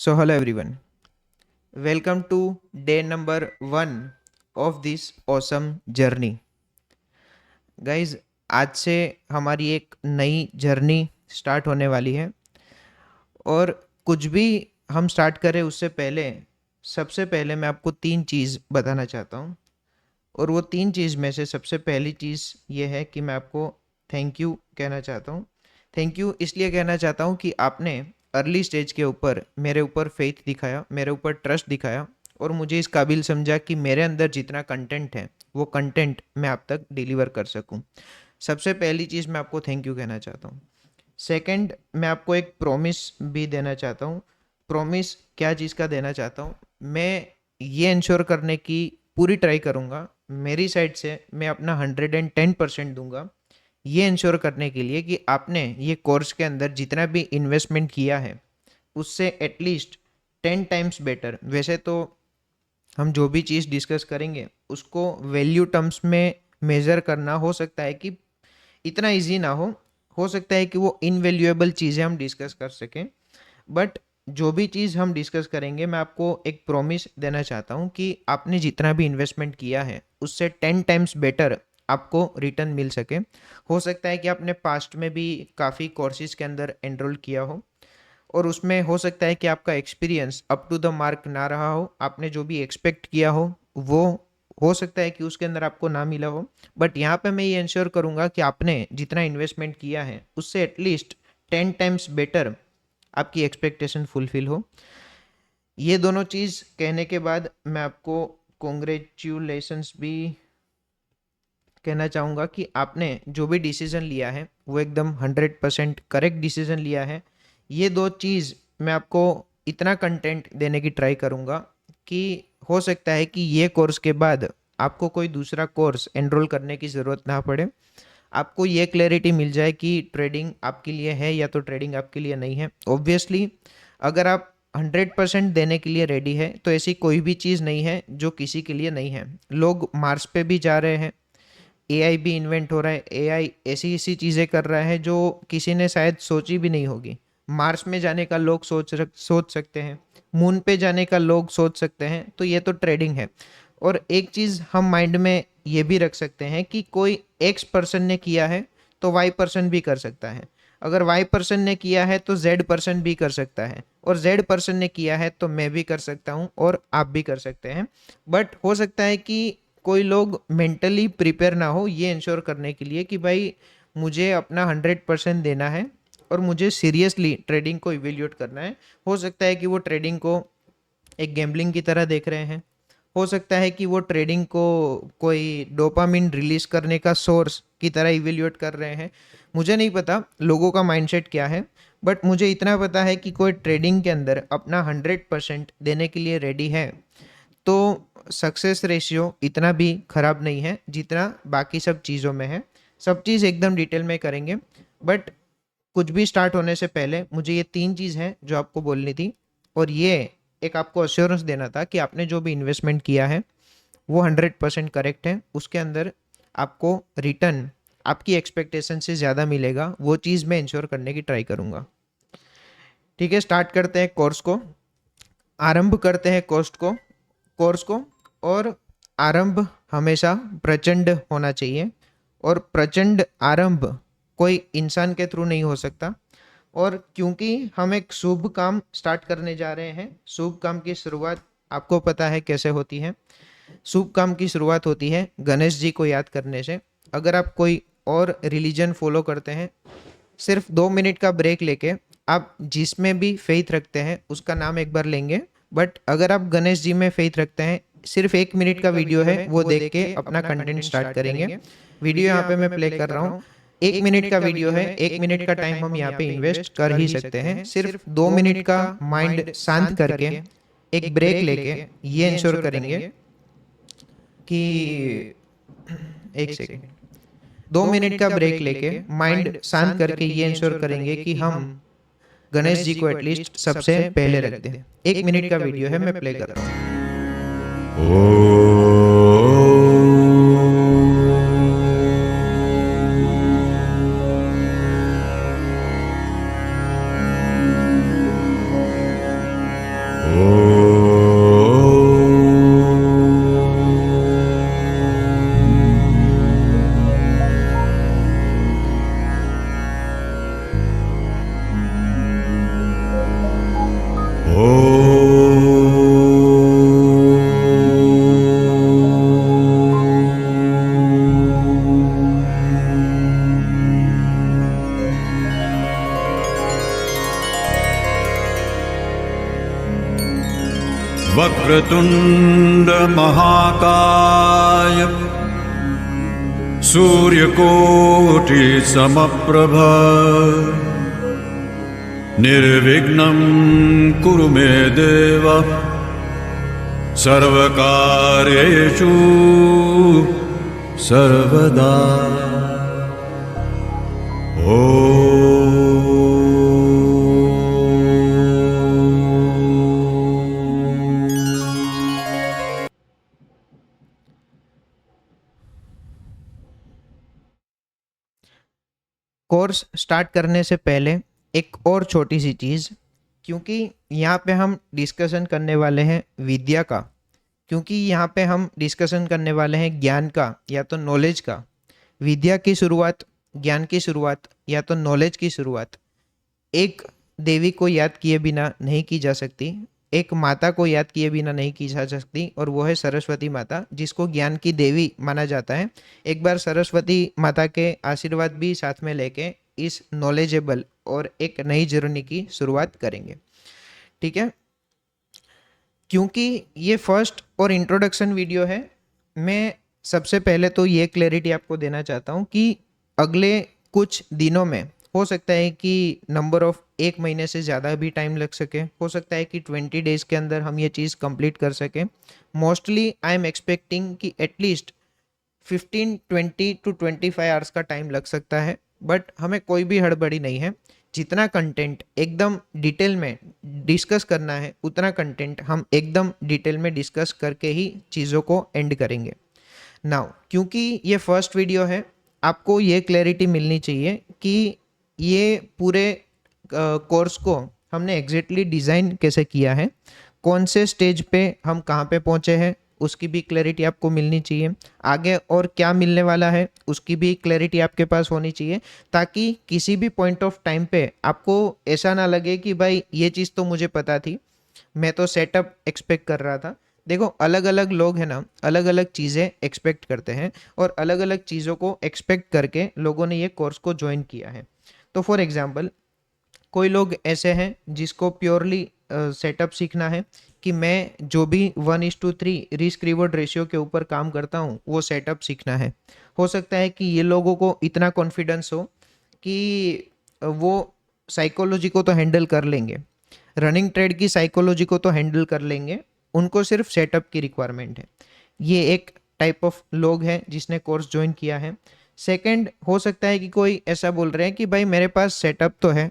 So, hello everyone. Welcome to day number 1 of this awesome journey. Guys, आज से हमारी एक नई जर्नी स्टार्ट होने वाली है और कुछ भी हम स्टार्ट करें उससे पहले सबसे पहले मैं आपको 3 चीज़ बताना चाहता हूँ और वो 3 चीज़ में से सबसे पहली चीज़ ये है कि मैं आपको थैंक यू कहना चाहता हूँ। थैंक यू इसलिए कहना चाहता हूँ कि आपने अर्ली स्टेज के ऊपर मेरे ऊपर फेथ दिखाया, मेरे ऊपर ट्रस्ट दिखाया और मुझे इस काबिल समझा कि मेरे अंदर जितना कंटेंट है वो कंटेंट मैं आप तक डिलीवर कर सकूँ। सबसे पहली चीज़ मैं आपको थैंक यू कहना चाहता हूँ। सेकंड, मैं आपको एक प्रॉमिस भी देना चाहता हूँ। प्रॉमिस क्या चीज़ का देना चाहता हूँ, मैं ये इंश्योर करने की पूरी ट्राई करूँगा, मेरी साइड से मैं अपना 110% दूंगा ये इंश्योर करने के लिए कि आपने ये कोर्स के अंदर जितना भी इन्वेस्टमेंट किया है उससे एटलीस्ट 10 टाइम्स बेटर। वैसे तो हम जो भी चीज़ डिस्कस करेंगे उसको वैल्यू टर्म्स में मेज़र करना हो सकता है कि इतना इजी ना हो सकता है कि वो इनवैल्यूएबल चीज़ें हम डिस्कस कर सकें। बट जो भी चीज़ हम डिस्कस करेंगे मैं आपको एक प्रॉमिस देना चाहता हूँ कि आपने जितना भी इन्वेस्टमेंट किया है उससे 10 टाइम्स बेटर आपको रिटर्न मिल सके। हो सकता है कि आपने पास्ट में भी काफ़ी कोर्सेज के अंदर एनरोल किया हो और उसमें हो सकता है कि आपका experience up to the mark ना रहा हो, आपने जो भी एक्सपेक्ट किया वो हो सकता है कि उसके अंदर आपको ना मिला हो। बट यहाँ पे मैं ये इंश्योर करूँगा कि आपने जितना इन्वेस्टमेंट किया है उससे एटलीस्ट 10 टाइम्स बेटर आपकी एक्सपेक्टेशन फुलफिल हो। ये दोनों चीज़ कहने के बाद मैं आपको कॉन्ग्रेचुलेशंस भी कहना चाहूँगा कि आपने जो भी डिसीजन लिया है वो एकदम 100% करेक्ट डिसीजन लिया है। ये दो चीज़ मैं आपको इतना कंटेंट देने की ट्राई करूँगा कि हो सकता है कि ये कोर्स के बाद आपको कोई दूसरा कोर्स एनरोल करने की ज़रूरत ना पड़े। आपको ये क्लैरिटी मिल जाए कि ट्रेडिंग आपके लिए है या तो ट्रेडिंग आपके लिए नहीं है। ऑब्वियसली अगर आप 100% देने के लिए रेडी है तो ऐसी कोई भी चीज़ नहीं है जो किसी के लिए नहीं है। लोग मार्स पे भी जा रहे हैं, एआई भी इन्वेंट हो रहा है, एआई ऐसी ऐसी चीज़ें कर रहा है जो किसी ने शायद सोची भी नहीं होगी। मार्स में जाने का लोग सोच सकते हैं, मून पे जाने का लोग सोच सकते हैं, तो ये तो ट्रेडिंग है। और एक चीज़ हम माइंड में ये भी रख सकते हैं कि कोई एक्स पर्सन ने किया है तो वाई पर्सन भी कर सकता है, अगर वाई पर्सन ने किया है तो जेड पर्सन भी कर सकता है, और जेड पर्सन ने किया है तो मैं भी कर सकता हूँ और आप भी कर सकते हैं। बट हो सकता है कि कोई लोग मेंटली प्रिपेयर ना हो ये इंश्योर करने के लिए कि भाई मुझे अपना 100% देना है और मुझे सीरियसली ट्रेडिंग को इवेल्यूएट करना है। हो सकता है कि वो ट्रेडिंग को एक गैम्बलिंग की तरह देख रहे हैं, हो सकता है कि वो ट्रेडिंग को कोई डोपामिन रिलीज करने का सोर्स की तरह इवेल्यूएट कर रहे हैं। मुझे नहीं पता लोगों का माइंडसेट क्या है, बट मुझे इतना पता है कि कोई ट्रेडिंग के अंदर अपना 100% देने के लिए रेडी है तो सक्सेस रेशियो इतना भी खराब नहीं है जितना बाकी सब चीज़ों में है। सब चीज़ एकदम डिटेल में करेंगे, बट कुछ भी स्टार्ट होने से पहले मुझे ये 3 चीज़ हैं जो आपको बोलनी थी और ये एक आपको अश्योरेंस देना था कि आपने जो भी इन्वेस्टमेंट किया है वो 100% करेक्ट है, उसके अंदर आपको रिटर्न आपकी एक्सपेक्टेशन से ज़्यादा मिलेगा, वो चीज़ मैं इंश्योर करने की ट्राई करूँगा। ठीक है, स्टार्ट करते हैं कोर्स को, आरंभ करते हैं कोर्स को। और आरंभ हमेशा प्रचंड होना चाहिए और प्रचंड आरंभ कोई इंसान के थ्रू नहीं हो सकता। और क्योंकि हम एक शुभ काम स्टार्ट करने जा रहे हैं, शुभ काम की शुरुआत आपको पता है कैसे होती है। शुभ काम की शुरुआत होती है गणेश जी को याद करने से। अगर आप कोई और रिलीजन फॉलो करते हैं, सिर्फ 2 मिनट का ब्रेक लेके आप जिसमें भी फेथ रखते हैं उसका नाम एक बार लेंगे। बट अगर आप गणेश जी में फेथ रखते हैं, सिर्फ 1 मिनट का वीडियो है वो देख के अपना कंटेंट स्टार्ट करेंगे। वीडियो यहाँ पे मैं प्ले कर रहा हूँ, 1 मिनट का वीडियो है, 1 मिनट का टाइम हम यहाँ पे इन्वेस्ट कर ही सकते हैं। सिर्फ 2 मिनट का माइंड शांत करके एक ब्रेक लेके ये इंश्योर करेंगे कि एक सेकेंड, 2 मिनट का ब्रेक लेके माइंड शांत करके ये इंश्योर करेंगे कि हम गणेश जी को एटलीस्ट सबसे पहले रख दें। 1 मिनट का वीडियो है, मैं प्ले कर रहा हूँ। वक्रतुंड महाकाय सूर्यकोटि समप्रभ निर्विघ्नं कुरु मे देव सर्वकार्येषु सर्वदा। कोर्स स्टार्ट करने से पहले एक और छोटी सी चीज़, क्योंकि यहाँ पे हम डिस्कशन करने वाले हैं विद्या का, क्योंकि यहाँ पे हम डिस्कशन करने वाले हैं ज्ञान का या तो नॉलेज का। विद्या की शुरुआत, ज्ञान की शुरुआत या तो नॉलेज की शुरुआत एक देवी को याद किए बिना नहीं की जा सकती, एक माता को याद किए बिना नहीं की जा सकती, और वो है सरस्वती माता, जिसको ज्ञान की देवी माना जाता है। एक बार सरस्वती माता के आशीर्वाद भी साथ में लेके इस नॉलेजेबल और एक नई जर्नी की शुरुआत करेंगे, ठीक है। क्योंकि ये फर्स्ट और इंट्रोडक्शन वीडियो है, मैं सबसे पहले तो ये क्लैरिटी आपको देना चाहता हूँ कि अगले कुछ दिनों में हो सकता है कि नंबर ऑफ 1 महीने से ज़्यादा भी टाइम लग सके, हो सकता है कि 20 डेज़ के अंदर हम ये चीज़ कंप्लीट कर सकें। मोस्टली आई एम एक्सपेक्टिंग कि एटलीस्ट 15-20 to 25 आवर्स का टाइम लग सकता है, बट हमें कोई भी हड़बड़ी नहीं है। जितना कंटेंट एकदम डिटेल में डिस्कस करना है, उतना कंटेंट हम एकदम डिटेल में डिस्कस करके ही चीज़ों को एंड करेंगे। नाउ क्योंकि ये फर्स्ट वीडियो है, आपको ये क्लैरिटी मिलनी चाहिए कि ये पूरे कोर्स को हमने एग्जैक्टली डिज़ाइन कैसे किया है, कौन से स्टेज पे हम कहाँ पे पहुँचे हैं, उसकी भी क्लैरिटी आपको मिलनी चाहिए। आगे और क्या मिलने वाला है उसकी भी क्लैरिटी आपके पास होनी चाहिए, ताकि किसी भी पॉइंट ऑफ टाइम पे आपको ऐसा ना लगे कि भाई ये चीज़ तो मुझे पता थी, मैं तो सेटअप एक्सपेक्ट कर रहा था। देखो, अलग अलग लोग हैं ना, अलग अलग चीज़ें एक्सपेक्ट करते हैं, और अलग अलग चीज़ों को एक्सपेक्ट करके लोगों ने ये कोर्स को ज्वाइन किया है। तो फॉर एग्जांपल, कोई लोग ऐसे हैं जिसको प्योरली सेटअप सीखना है कि मैं जो भी 1:3 रिस्क रिवॉर्ड रेशियो के ऊपर काम करता हूँ वो सेटअप सीखना है। हो सकता है कि ये लोगों को इतना कॉन्फिडेंस हो कि वो साइकोलॉजी को तो हैंडल कर लेंगे, रनिंग ट्रेड की साइकोलॉजी को तो हैंडल कर लेंगे, उनको सिर्फ सेटअप की रिक्वायरमेंट है। ये एक टाइप ऑफ लोग हैं जिसने कोर्स ज्वाइन किया है। सेकंड, हो सकता है कि कोई ऐसा बोल रहे हैं कि भाई मेरे पास सेटअप तो है,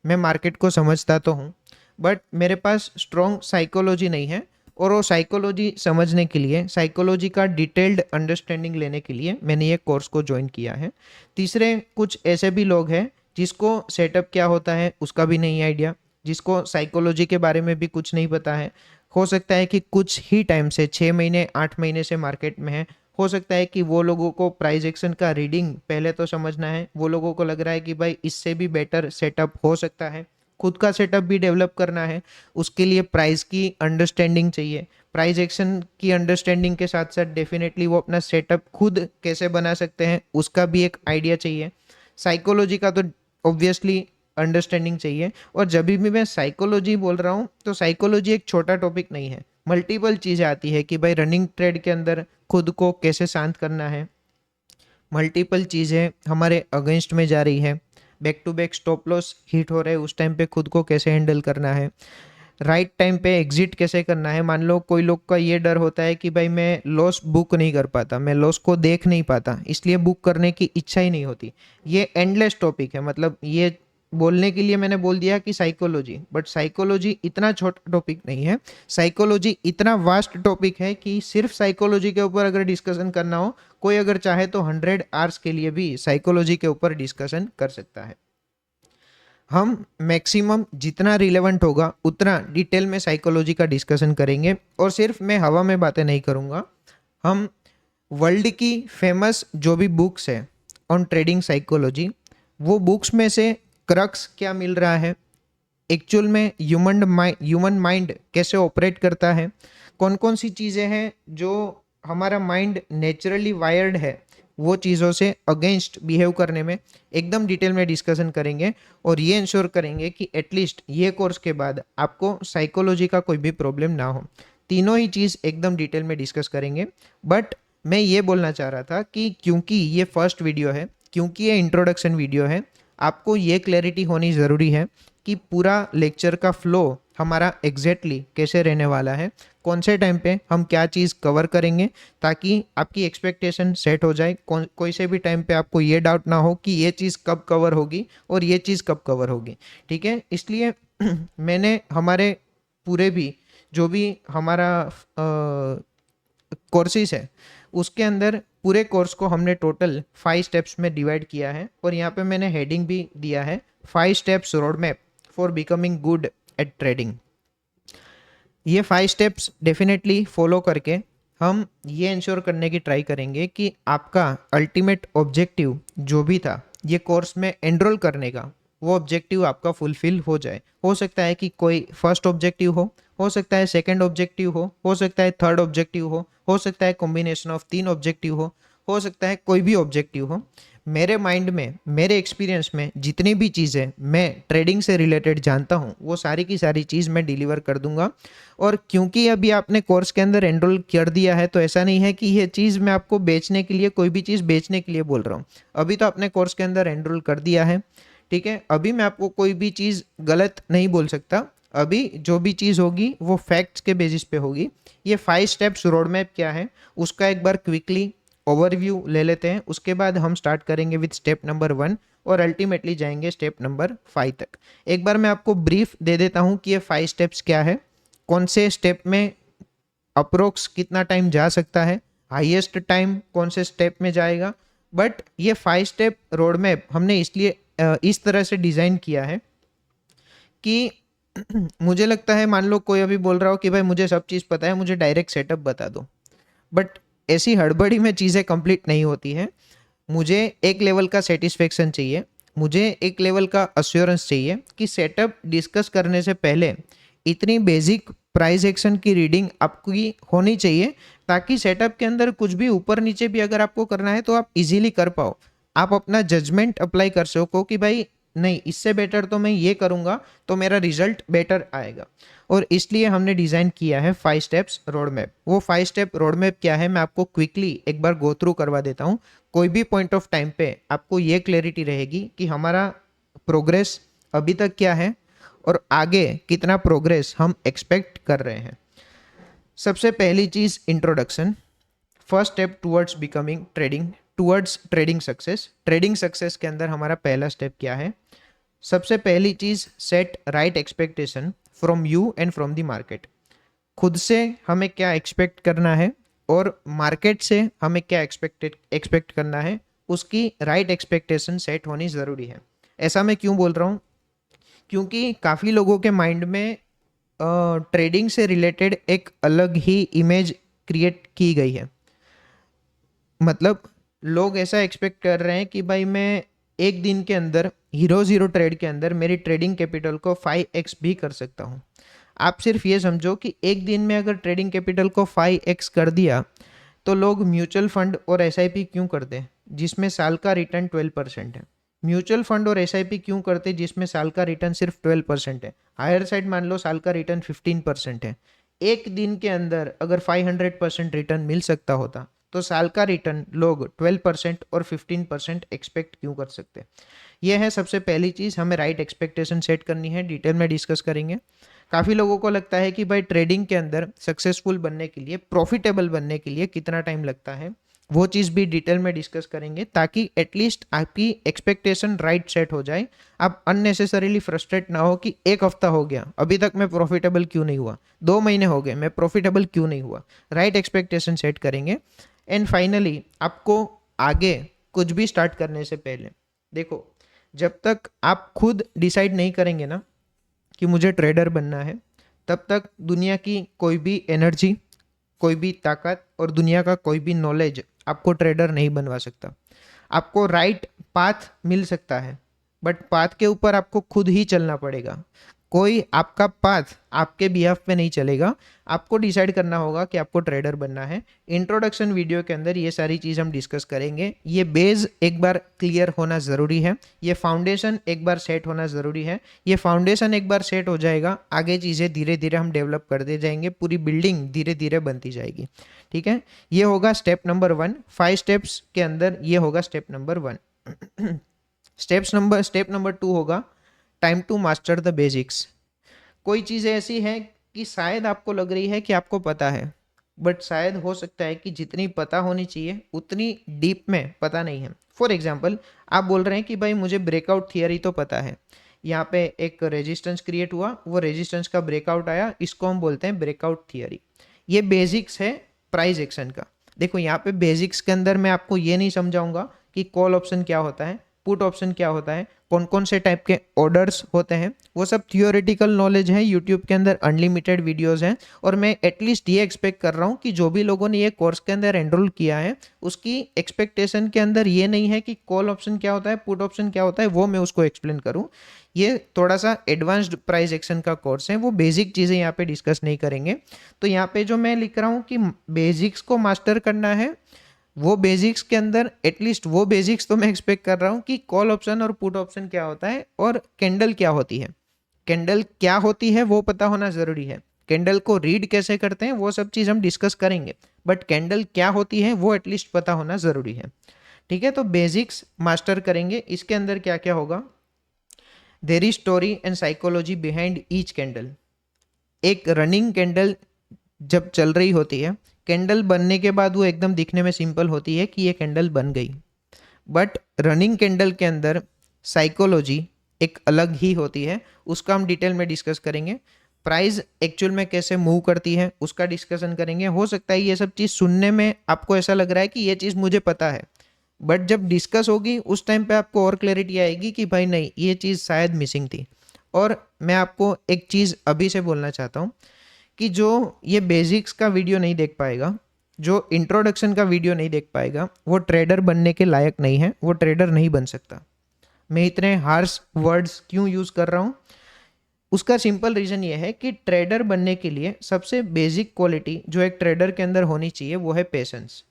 मैं मार्केट को समझता तो हूँ, बट मेरे पास स्ट्रॉन्ग साइकोलॉजी नहीं है, और वो साइकोलॉजी समझने के लिए, साइकोलॉजी का डिटेल्ड अंडरस्टैंडिंग लेने के लिए मैंने ये कोर्स को ज्वाइन किया है। तीसरे, कुछ ऐसे भी लोग हैं जिसको सेटअप क्या होता है उसका भी नहीं आइडिया, जिसको साइकोलॉजी के बारे में भी कुछ नहीं पता है। हो सकता है कि कुछ ही टाइम से 6 महीने 8 महीने से मार्केट में है। हो सकता है कि वो लोगों को प्राइस एक्शन का रीडिंग पहले तो समझना है, वो लोगों को लग रहा है कि भाई इससे भी बेटर सेटअप हो सकता है, खुद का सेटअप भी डेवलप करना है, उसके लिए प्राइस की अंडरस्टैंडिंग चाहिए। प्राइस एक्शन की अंडरस्टैंडिंग के साथ साथ डेफिनेटली वो अपना सेटअप खुद कैसे बना सकते हैं उसका भी एक आइडिया चाहिए। साइकोलॉजी का तो ऑब्वियसली अंडरस्टैंडिंग चाहिए। और जब भी मैं साइकोलॉजी बोल रहा हूँ तो साइकोलॉजी एक छोटा टॉपिक नहीं है, मल्टीपल चीज़ें आती है कि भाई रनिंग ट्रेड के अंदर खुद को कैसे शांत करना है, मल्टीपल चीज़ें हमारे अगेंस्ट में जा रही है, back to back stop loss hit हो रहे हैं, उस टाइम पे खुद को कैसे हैंडल करना है, राइट टाइम पे एग्जिट कैसे करना है। मान लो कोई लोग का ये डर होता है कि भाई मैं लॉस बुक नहीं कर पाता, मैं लॉस को देख नहीं पाता, इसलिए बुक करने की इच्छा ही नहीं होती। ये एंडलेस टॉपिक है, मतलब ये बोलने के लिए मैंने बोल दिया कि साइकोलॉजी, बट साइकोलॉजी इतना छोटा टॉपिक नहीं है। साइकोलॉजी इतना वास्ट टॉपिक है कि सिर्फ साइकोलॉजी के ऊपर अगर डिस्कशन करना हो, कोई अगर चाहे तो 100 आवर्स के लिए भी साइकोलॉजी के ऊपर डिस्कशन कर सकता है। हम मैक्सिमम जितना रिलेवेंट होगा उतना डिटेल में साइकोलॉजी का डिस्कशन करेंगे, और सिर्फ मैं हवा में बातें नहीं करूँगा। हम वर्ल्ड की फेमस जो भी बुक्स है ऑन ट्रेडिंग साइकोलॉजी, वो बुक्स में से क्रक्स क्या मिल रहा है, एक्चुअल में ह्यूमन माइंड कैसे ऑपरेट करता है, कौन कौन सी चीज़ें हैं जो हमारा माइंड नेचुरली वायर्ड है वो चीज़ों से अगेंस्ट बिहेव करने में एकदम डिटेल में डिस्कशन करेंगे, और ये इंश्योर करेंगे कि एटलीस्ट ये कोर्स के बाद आपको साइकोलॉजी का कोई भी प्रॉब्लम ना हो। तीनों ही चीज़ एकदम डिटेल में डिस्कस करेंगे। बट मैं ये बोलना चाह रहा था कि क्योंकि ये फर्स्ट वीडियो है, क्योंकि ये इंट्रोडक्शन वीडियो है, आपको ये क्लैरिटी होनी ज़रूरी है कि पूरा लेक्चर का फ्लो हमारा एग्जैक्टली कैसे रहने वाला है, कौन से टाइम पे हम क्या चीज़ कवर करेंगे, ताकि आपकी एक्सपेक्टेशन सेट हो जाए। कोई से भी टाइम पे आपको ये डाउट ना हो कि ये चीज़ कब कवर होगी और ये चीज़ कब कवर होगी। ठीक है, इसलिए मैंने हमारे पूरे भी जो भी हमारा कोर्सेज है उसके अंदर पूरे कोर्स को हमने टोटल 5 स्टेप्स में डिवाइड किया है, और यहाँ पे मैंने हेडिंग भी दिया है 5 steps road map for becoming good at trading. ये 5 स्टेप्स डेफिनेटली फॉलो करके हम ये इंश्योर करने की ट्राई करेंगे कि आपका अल्टीमेट ऑब्जेक्टिव जो भी था ये कोर्स में एनरोल करने का, वो ऑब्जेक्टिव आपका फुलफिल हो जाए। हो सकता है कि कोई फर्स्ट ऑब्जेक्टिव हो सकता है सेकंड ऑब्जेक्टिव हो सकता है थर्ड ऑब्जेक्टिव हो सकता है कॉम्बिनेशन ऑफ 3 ऑब्जेक्टिव हो सकता है कोई भी ऑब्जेक्टिव हो। मेरे माइंड में, मेरे एक्सपीरियंस में जितनी भी चीज़ें मैं ट्रेडिंग से रिलेटेड जानता हूँ वो सारी की सारी चीज़ मैं डिलीवर कर दूंगा। और क्योंकि अभी आपने कोर्स के अंदर एनरोल कर दिया है तो ऐसा नहीं है कि ये चीज़ मैं आपको बेचने के लिए, कोई भी चीज़ बेचने के लिए बोल रहा हूँ। अभी तो आपने कोर्स के अंदर एनरोल कर दिया है, ठीक है। अभी मैं आपको कोई भी चीज़ गलत नहीं बोल सकता। अभी जो भी चीज़ होगी वो फैक्ट्स के बेसिस पे होगी। ये 5 स्टेप्स रोड मैप क्या है उसका एक बार क्विकली ओवरव्यू ले लेते हैं, उसके बाद हम स्टार्ट करेंगे विद स्टेप नंबर 1 और अल्टीमेटली जाएंगे स्टेप नंबर 5 तक। एक बार मैं आपको ब्रीफ दे देता हूँ कि ये 5 स्टेप्स क्या है, कौन से स्टेप में अप्रोक्स कितना टाइम जा सकता है, हाईएस्ट टाइम कौन से स्टेप में जाएगा। बट ये 5 स्टेप रोड मैप हमने इसलिए इस तरह से डिज़ाइन किया है कि मुझे लगता है, मान लो कोई अभी बोल रहा हो कि भाई मुझे सब चीज़ पता है, मुझे डायरेक्ट सेटअप बता दो। बट ऐसी हड़बड़ी में चीज़ें कंप्लीट नहीं होती हैं। मुझे एक लेवल का सेटिस्फेक्शन चाहिए, मुझे एक लेवल का अश्योरेंस चाहिए कि सेटअप डिस्कस करने से पहले इतनी बेसिक प्राइस एक्शन की रीडिंग आपकी होनी चाहिए, ताकि सेटअप के अंदर कुछ भी ऊपर नीचे भी अगर आपको करना है तो आप इजीली कर पाओ। आप अपना जजमेंट अप्लाई कर सको कि भाई नहीं, इससे बेटर तो मैं ये करूँगा तो मेरा रिजल्ट बेटर आएगा। और इसलिए हमने डिज़ाइन किया है 5 स्टेप्स रोड मैप। वो 5 स्टेप रोड मैप क्या है मैं आपको क्विकली एक बार गो थ्रू करवा देता हूँ। कोई भी पॉइंट ऑफ टाइम पे आपको ये क्लैरिटी रहेगी कि हमारा प्रोग्रेस अभी तक क्या है और आगे कितना प्रोग्रेस हम एक्सपेक्ट कर रहे हैं। सबसे पहली चीज़ introduction, first step towards becoming towards trading success. Trading success के अंदर हमारा पहला स्टेप क्या है? सबसे पहली चीज़, set right expectation from you and from the market. खुद से हमें क्या एक्सपेक्ट करना है और मार्केट से हमें क्या एक्सपेक्ट करना है, उसकी राइट एक्सपेक्टेशन सेट होनी ज़रूरी है। ऐसा मैं क्यों बोल रहा हूँ? क्योंकि काफ़ी लोगों के माइंड में ट्रेडिंग से रिलेटेड एक अलग ही इमेज क्रिएट की गई है। मतलब लोग ऐसा एक्सपेक्ट कर रहे हैं कि भाई मैं एक दिन के अंदर हीरो ट्रेड के अंदर मेरी ट्रेडिंग कैपिटल को 5x भी कर सकता हूँ। आप सिर्फ ये समझो कि एक दिन में अगर ट्रेडिंग कैपिटल को 5x कर दिया तो लोग म्यूचुअल फंड और एसआईपी क्यों करते हैं जिसमें साल का रिटर्न 12% है? म्यूचुअल फंड और एसआईपी क्यों करते हैं जिसमें साल का रिटर्न सिर्फ 12% है? हायर साइड मान लो साल का रिटर्न 15% है। एक दिन के अंदर अगर 500% रिटर्न मिल सकता होता तो साल का रिटर्न लोग 12% और 15% एक्सपेक्ट क्यों कर सकते? यह है सबसे पहली चीज़, हमें राइट एक्सपेक्टेशन सेट करनी है। डिटेल में डिस्कस करेंगे। काफ़ी लोगों को लगता है कि भाई ट्रेडिंग के अंदर सक्सेसफुल बनने के लिए, प्रॉफिटेबल बनने के लिए कितना टाइम लगता है, वो चीज़ भी डिटेल में डिस्कस करेंगे ताकि एटलीस्ट आपकी एक्सपेक्टेशन राइट सेट हो जाए। आप अननेसेसरीली फ्रस्ट्रेट ना हो कि एक हफ्ता हो गया अभी तक मैं प्रॉफिटेबल क्यों नहीं हुआ, 2 महीने हो गए मैं प्रॉफिटेबल क्यों नहीं हुआ। राइट एक्सपेक्टेशन सेट करेंगे। एंड फाइनली आपको आगे कुछ भी स्टार्ट करने से पहले देखो, जब तक आप खुद डिसाइड नहीं करेंगे ना कि मुझे ट्रेडर बनना है, तब तक दुनिया की कोई भी एनर्जी, कोई भी ताकत और दुनिया का कोई भी नॉलेज आपको ट्रेडर नहीं बनवा सकता। आपको राइट पाथ मिल सकता है, बट पाथ के ऊपर आपको खुद ही चलना पड़ेगा। कोई आपका पाथ आपके बिहाफ पे नहीं चलेगा, आपको डिसाइड करना होगा कि आपको ट्रेडर बनना है। इंट्रोडक्शन वीडियो के अंदर ये सारी चीज़ हम डिस्कस करेंगे। ये बेस एक बार क्लियर होना ज़रूरी है, ये फाउंडेशन एक बार सेट होना ज़रूरी है। ये फाउंडेशन एक बार सेट हो जाएगा, आगे चीज़ें धीरे धीरे हम डेवलप करते जाएंगे, पूरी बिल्डिंग धीरे धीरे बनती जाएगी। ठीक है, ये होगा स्टेप नंबर 1। 5 स्टेप्स के अंदर ये होगा स्टेप नंबर 1। स्टेप नंबर 2 होगा time to master the basics. कोई चीज़ ऐसी है कि शायद आपको लग रही है कि आपको पता है, बट शायद हो सकता है कि जितनी पता होनी चाहिए उतनी डीप में पता नहीं है। फॉर एग्जाम्पल, आप बोल रहे हैं कि भाई मुझे ब्रेकआउट थियरी तो पता है, यहाँ पे एक रेजिस्टेंस क्रिएट हुआ, वो रेजिस्टेंस का ब्रेकआउट आया, इसको हम बोलते हैं ब्रेकआउट थियरी। ये बेसिक्स है प्राइस एक्शन का। देखो यहाँ पे बेसिक्स के अंदर मैं आपको ये नहीं समझाऊंगा कि कॉल ऑप्शन क्या होता है, पुट ऑप्शन क्या होता है, कौन कौन से टाइप के ऑर्डर्स होते हैं। वो सब थियोरेटिकल नॉलेज है, यूट्यूब के अंदर अनलिमिटेड वीडियोस हैं। और मैं एटलीस्ट ये एक्सपेक्ट कर रहा हूँ कि जो भी लोगों ने ये कोर्स के अंदर एनरोल किया है, उसकी एक्सपेक्टेशन के अंदर ये नहीं है कि कॉल ऑप्शन क्या होता है, पुट ऑप्शन क्या होता है, वो मैं उसको एक्सप्लेन करूँ। ये थोड़ा सा एडवांस्ड प्राइस एक्शन का कोर्स है, वो बेसिक चीज़ें यहाँ पे डिस्कस नहीं करेंगे। तो यहाँ पे जो मैं लिख रहा हूँ कि बेसिक्स को मास्टर करना है, वो बेसिक्स के अंदर एटलीस्ट वो बेसिक्स तो मैं एक्सपेक्ट कर रहा हूँ कि कॉल ऑप्शन और पुट ऑप्शन क्या होता है और कैंडल क्या होती है। कैंडल क्या होती है वो पता होना ज़रूरी है। कैंडल को रीड कैसे करते हैं वो सब चीज़ हम डिस्कस करेंगे, बट कैंडल क्या होती है वो एटलीस्ट पता होना ज़रूरी है। ठीक है, तो बेसिक्स मास्टर करेंगे। इसके अंदर क्या क्या होगा? There is story and psychology behind each candle. एक रनिंग कैंडल जब चल रही होती है, कैंडल बनने के बाद वो एकदम दिखने में सिंपल होती है कि ये कैंडल बन गई, बट रनिंग कैंडल के अंदर साइकोलॉजी एक अलग ही होती है, उसका हम डिटेल में डिस्कस करेंगे। प्राइस एक्चुअल में कैसे मूव करती है उसका डिस्कशन करेंगे। हो सकता है ये सब चीज़ सुनने में आपको ऐसा लग रहा है कि ये चीज़ मुझे पता है, बट जब डिस्कस होगी उस टाइम पे आपको और क्लैरिटी आएगी कि भाई नहीं, ये चीज़ शायद मिसिंग थी। और मैं आपको एक चीज़ अभी से बोलना चाहता हूँ कि जो ये बेसिक्स का वीडियो नहीं देख पाएगा, जो इंट्रोडक्शन का वीडियो नहीं देख पाएगा, वो ट्रेडर बनने के लायक नहीं है, वो ट्रेडर नहीं बन सकता। मैं इतने हार्श वर्ड्स क्यों यूज़ कर रहा हूँ? उसका सिंपल रीज़न ये है कि ट्रेडर बनने के लिए सबसे बेसिक क्वालिटी जो एक ट्रेडर के अंदर होनी चाहिए वो है पेशेंस।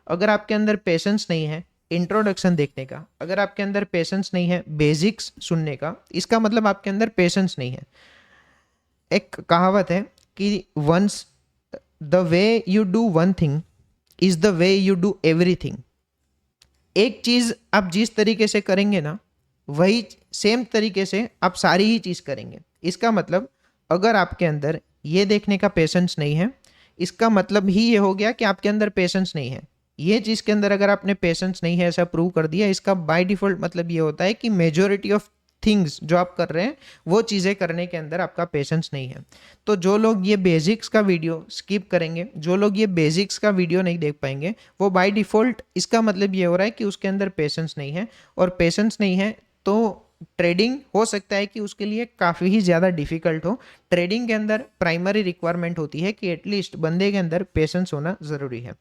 अगर आपके अंदर पेशेंस नहीं है इंट्रोडक्शन देखने का, अगर आपके अंदर पेशेंस नहीं है बेसिक्स सुनने का, इसका मतलब आपके अंदर पेशेंस नहीं है। एक कहावत है कि once the way you do one thing is the way you do everything. एक चीज़ आप जिस तरीके से करेंगे ना, वही सेम तरीके से आप सारी ही चीज़ करेंगे। इसका मतलब अगर आपके अंदर ये देखने का पेशेंस नहीं है, इसका मतलब ही ये हो गया कि आपके अंदर पेशेंस नहीं है। ये चीज़ के अंदर अगर आपने पेशेंस नहीं है ऐसा प्रूव कर दिया, इसका बाय डिफ़ॉल्ट मतलब ये होता है कि मेजॉरिटी ऑफ थिंग्स जो आप कर रहे हैं वो चीज़ें करने के अंदर आपका पेशेंस नहीं है। तो जो लोग ये बेसिक्स का वीडियो स्किप करेंगे, जो लोग ये बेसिक्स का वीडियो नहीं देख पाएंगे, वो बाय डिफ़ॉल्ट इसका मतलब ये हो रहा है कि उसके अंदर पेशेंस नहीं है। और पेशेंस नहीं है तो ट्रेडिंग हो सकता है कि उसके लिए काफ़ी ही ज़्यादा डिफिकल्ट हो। ट्रेडिंग के अंदर प्राइमरी रिक्वायरमेंट होती है कि एटलीस्ट बंदे के अंदर पेशेंस होना ज़रूरी है।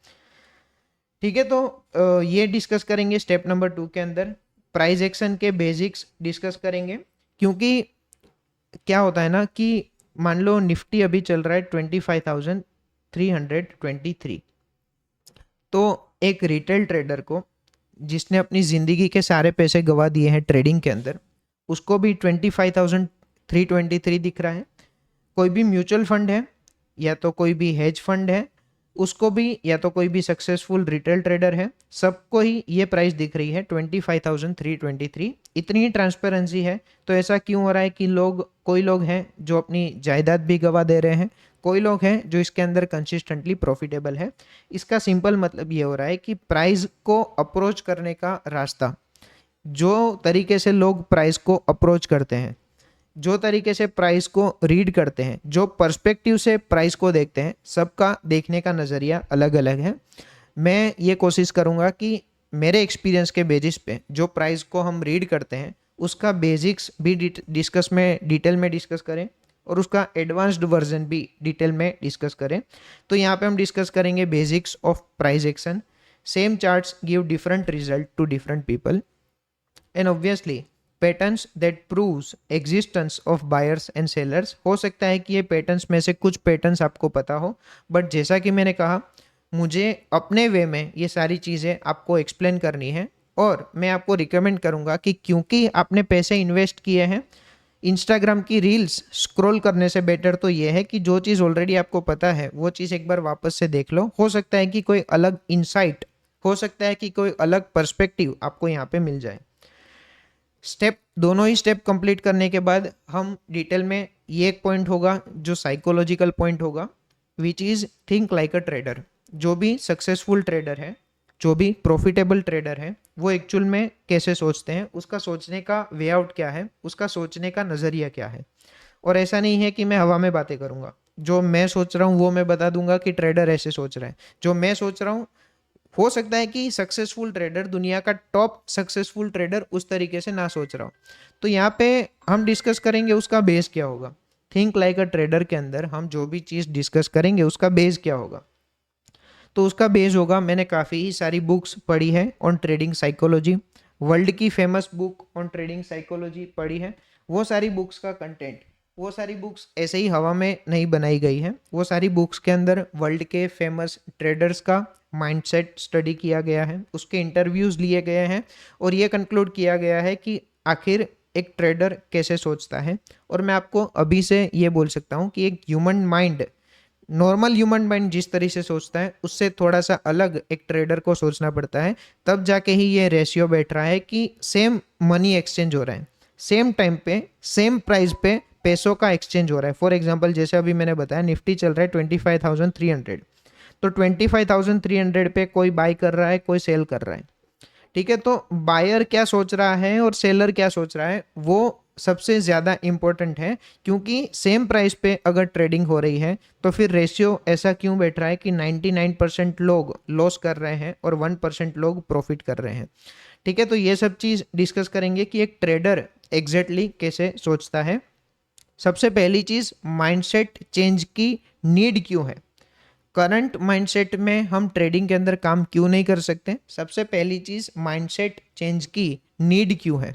ठीक है, तो ये डिस्कस करेंगे स्टेप नंबर 2 के अंदर। प्राइस एक्शन के बेसिक्स डिस्कस करेंगे, क्योंकि क्या होता है ना कि मान लो निफ्टी अभी चल रहा है 25,323, तो एक रिटेल ट्रेडर को जिसने अपनी ज़िंदगी के सारे पैसे गवा दिए हैं ट्रेडिंग के अंदर, उसको भी 25,323 दिख रहा है। कोई भी म्यूचुअल फंड है या तो कोई भी हेज फंड है, उसको भी, या तो कोई भी सक्सेसफुल रिटेल ट्रेडर है, सबको ही ये प्राइस दिख रही है 25,323। इतनी ही ट्रांसपेरेंसी है। तो ऐसा क्यों हो रहा है कि कोई लोग हैं जो अपनी जायदाद भी गवा दे रहे हैं, कोई लोग हैं जो इसके अंदर कंसिस्टेंटली प्रॉफिटेबल है। इसका सिंपल मतलब ये हो रहा है कि प्राइस को अप्रोच करने का रास्ता, जो तरीके से लोग प्राइस को अप्रोच करते हैं, जो तरीके से प्राइस को रीड करते हैं, जो पर्सपेक्टिव से प्राइस को देखते हैं, सबका देखने का नज़रिया अलग अलग है। मैं ये कोशिश करूँगा कि मेरे एक्सपीरियंस के बेसिस पे जो प्राइस को हम रीड करते हैं उसका बेसिक्स भी डिटेल में डिस्कस करें और उसका एडवांस्ड वर्जन भी डिटेल में डिस्कस करें। तो यहाँ पे हम डिस्कस करेंगे basics of price action. Same charts give different result to different people and obviously patterns that proves existence of buyers and sellers. हो सकता है कि ये पैटर्न्स में से कुछ पैटर्न्स आपको पता हो, बट जैसा कि मैंने कहा मुझे अपने वे में ये सारी चीज़ें आपको एक्सप्लेन करनी है और मैं आपको रिकमेंड करूँगा कि क्योंकि आपने पैसे इन्वेस्ट किए हैं इंस्टाग्राम की रील्स स्क्रॉल करने से बेटर तो ये है कि जो चीज़ ऑलरेडी आपको पता है वो चीज़ एक बार वापस से देख लो। हो सकता है कि कोई अलग इंसाइट, हो सकता है कि कोई अलग पर्सपेक्टिव आपको यहाँ पे मिल जाए। दोनों ही स्टेप कंप्लीट करने के बाद हम डिटेल में ये एक पॉइंट होगा जो साइकोलॉजिकल पॉइंट होगा, which is think like a trader. जो भी सक्सेसफुल ट्रेडर है, जो भी प्रॉफिटेबल ट्रेडर है, वो एक्चुअल में कैसे सोचते हैं, उसका सोचने का वे आउट क्या है, उसका सोचने का नज़रिया क्या है। और ऐसा नहीं है कि मैं हवा में बातें करूंगा, जो मैं सोच रहा हूँ वो मैं बता दूंगा कि ट्रेडर ऐसे सोच रहा है। जो मैं सोच रहा हूँ हो सकता है कि सक्सेसफुल ट्रेडर, दुनिया का टॉप सक्सेसफुल ट्रेडर उस तरीके से ना सोच रहा हो। तो यहाँ पे हम डिस्कस करेंगे उसका बेस क्या होगा। थिंक लाइक अ ट्रेडर के अंदर हम जो भी चीज़ डिस्कस करेंगे उसका बेस क्या होगा। तो उसका बेस होगा, मैंने काफ़ी ही सारी बुक्स पढ़ी है ऑन ट्रेडिंग साइकोलॉजी, वर्ल्ड की famous book on trading psychology पढ़ी है। वो सारी बुक्स का कंटेंट, वो सारी बुक्स ऐसे ही हवा में नहीं बनाई गई है। वो सारी बुक्स के अंदर वर्ल्ड के फेमस ट्रेडर्स का माइंडसेट स्टडी किया गया है, उसके इंटरव्यूज़ लिए गए हैं और ये कंक्लूड किया गया है कि आखिर एक ट्रेडर कैसे सोचता है। और मैं आपको अभी से ये बोल सकता हूँ कि एक human mind, normal human mind जिस तरह से सोचता है उससे थोड़ा सा अलग एक ट्रेडर को सोचना पड़ता है, तब जाके ही ये रेशियो बैठ रहा है कि सेम मनी एक्सचेंज हो रहा है, सेम टाइम पे सेम प्राइस पे पैसों का एक्सचेंज हो रहा है। फॉर एग्जांपल जैसे अभी मैंने बताया निफ्टी चल रहा है 25,300, तो 25,300 पे कोई बाय कर रहा है, कोई सेल कर रहा है। ठीक है, तो बायर क्या सोच रहा है और सेलर क्या सोच रहा है वो सबसे ज़्यादा इंपॉर्टेंट है, क्योंकि सेम प्राइस पे अगर ट्रेडिंग हो रही है तो फिर रेशियो ऐसा क्यों बैठ रहा है कि 99% लोग लॉस कर रहे हैं और 1% लोग प्रॉफिट कर रहे हैं। ठीक है, तो ये सब चीज़ डिस्कस करेंगे कि एक ट्रेडर एग्जैक्टली कैसे सोचता है। सबसे पहली चीज़, माइंडसेट चेंज की नीड क्यों है, करंट माइंडसेट में हम ट्रेडिंग के अंदर काम क्यों नहीं कर सकते। सबसे पहली चीज़, माइंडसेट चेंज की नीड क्यों है।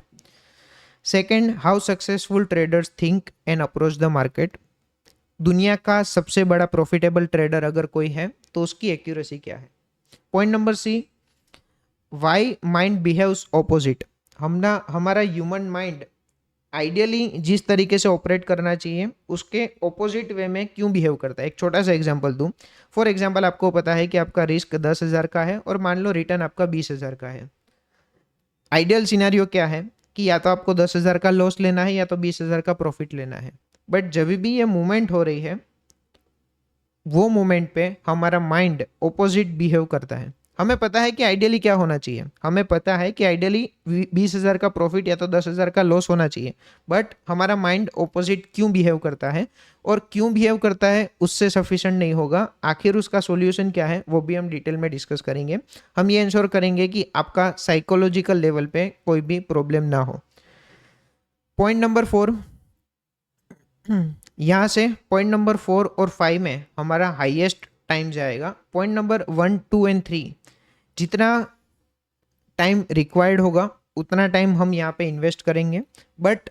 Second, how successful traders think and approach the market. दुनिया का सबसे बड़ा प्रॉफिटेबल ट्रेडर अगर कोई है तो उसकी एक्यूरेसी क्या है। Point number C, why mind behaves opposite. हमारा ह्यूमन माइंड आइडियली जिस तरीके से ऑपरेट करना चाहिए उसके ऑपोजिट वे में क्यों बिहेव करता है। एक छोटा सा एग्जांपल दूं। फॉर एग्जांपल आपको पता है कि आपका रिस्क 10,000 का है और मान लो रिटर्न आपका 20,000 का है। आइडियल सिनेरियो क्या है कि या तो आपको 10,000 का लॉस लेना है या तो 20,000 का प्रॉफिट लेना है। बट जब भी ये मूवमेंट हो रही है वो मोमेंट पे हमारा माइंड ऑपोजिट बिहेव करता है। हमें पता है कि आइडियली क्या होना चाहिए, हमें पता है कि आइडियली 20,000 का प्रॉफिट या तो 10,000 का लॉस होना चाहिए, बट हमारा माइंड ऑपोजिट क्यों बिहेव करता है और क्यों बिहेव करता है उससे सफिशिएंट नहीं होगा। आखिर उसका सॉल्यूशन क्या है वो भी हम डिटेल में डिस्कस करेंगे। हम ये इंश्योर करेंगे कि आपका साइकोलॉजिकल लेवल पे कोई भी प्रॉब्लम ना हो। पॉइंट नंबर 4, यहाँ से पॉइंट नंबर 4 और 5 में हमारा हाईएस्ट टाइम जाएगा। पॉइंट नंबर 1, 2 एंड 3 जितना टाइम रिक्वायर्ड होगा उतना टाइम हम यहाँ पे इन्वेस्ट करेंगे। बट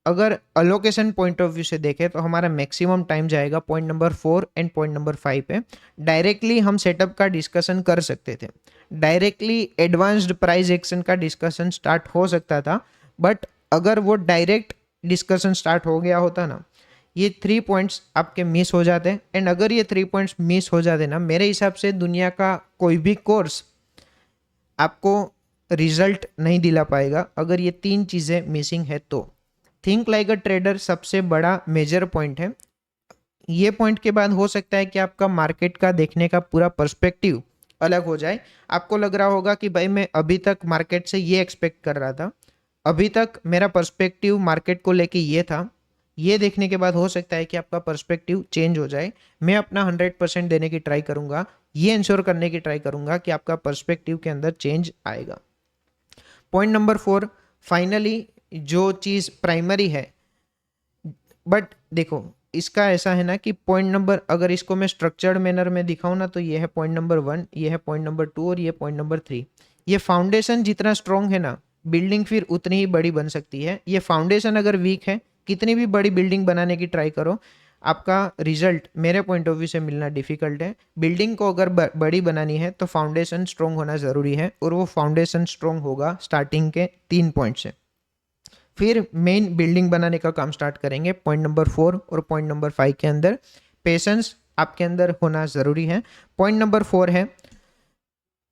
अगर अलोकेशन पॉइंट ऑफ व्यू से देखें तो हमारा मैक्सिमम टाइम जाएगा point number 4 and point number 5 पे। डायरेक्टली हम सेटअप का डिस्कशन कर सकते थे, डायरेक्टली एडवांस्ड प्राइस एक्शन का डिस्कशन स्टार्ट हो सकता था। बट अगर वो डायरेक्ट डिस्कशन स्टार्ट हो गया होता ना, ये 3 पॉइंट्स आपके मिस हो जाते। एंड अगर ये 3 पॉइंट्स मिस हो जाते ना, मेरे हिसाब से दुनिया का कोई भी कोर्स आपको रिजल्ट नहीं दिला पाएगा अगर ये 3 चीज़ें मिसिंग है तो। थिंक लाइक अ ट्रेडर सबसे बड़ा मेजर पॉइंट है। ये पॉइंट के बाद हो सकता है कि आपका मार्केट का देखने का पूरा पर्सपेक्टिव अलग हो जाए। आपको लग रहा होगा कि भाई मैं अभी तक मार्केट से ये एक्सपेक्ट कर रहा था, अभी तक मेरा पर्सपेक्टिव मार्केट को लेके ये था। ये देखने के बाद हो सकता है कि आपका पर्सपेक्टिव चेंज हो जाए। मैं अपना 100% देने की ट्राई करूंगा, ये इंश्योर करने की ट्राई करूंगा कि आपका पर्सपेक्टिव के अंदर चेंज आएगा। पॉइंट नंबर 4, फाइनली जो चीज़ प्राइमरी है। बट देखो, इसका ऐसा है ना कि पॉइंट नंबर, अगर इसको मैं स्ट्रक्चर्ड मैनर में दिखाऊं ना, तो ये है पॉइंट नंबर 1, ये है पॉइंट नंबर 2 और ये पॉइंट नंबर 3। ये फाउंडेशन जितना स्ट्रांग है ना, बिल्डिंग फिर उतनी ही बड़ी बन सकती है। ये फाउंडेशन अगर वीक है, कितनी भी बड़ी बिल्डिंग बनाने की ट्राई करो, आपका रिजल्ट मेरे पॉइंट ऑफ व्यू से मिलना डिफिकल्ट है। बिल्डिंग को अगर बड़ी बनानी है तो फाउंडेशन स्ट्रांग होना ज़रूरी है, और वो फाउंडेशन स्ट्रांग होगा स्टार्टिंग के 3 पॉइंट से। फिर मेन बिल्डिंग बनाने का काम स्टार्ट करेंगे पॉइंट नंबर 4 और पॉइंट नंबर 5 के अंदर। पेशेंस आपके अंदर होना ज़रूरी है। पॉइंट नंबर 4 है,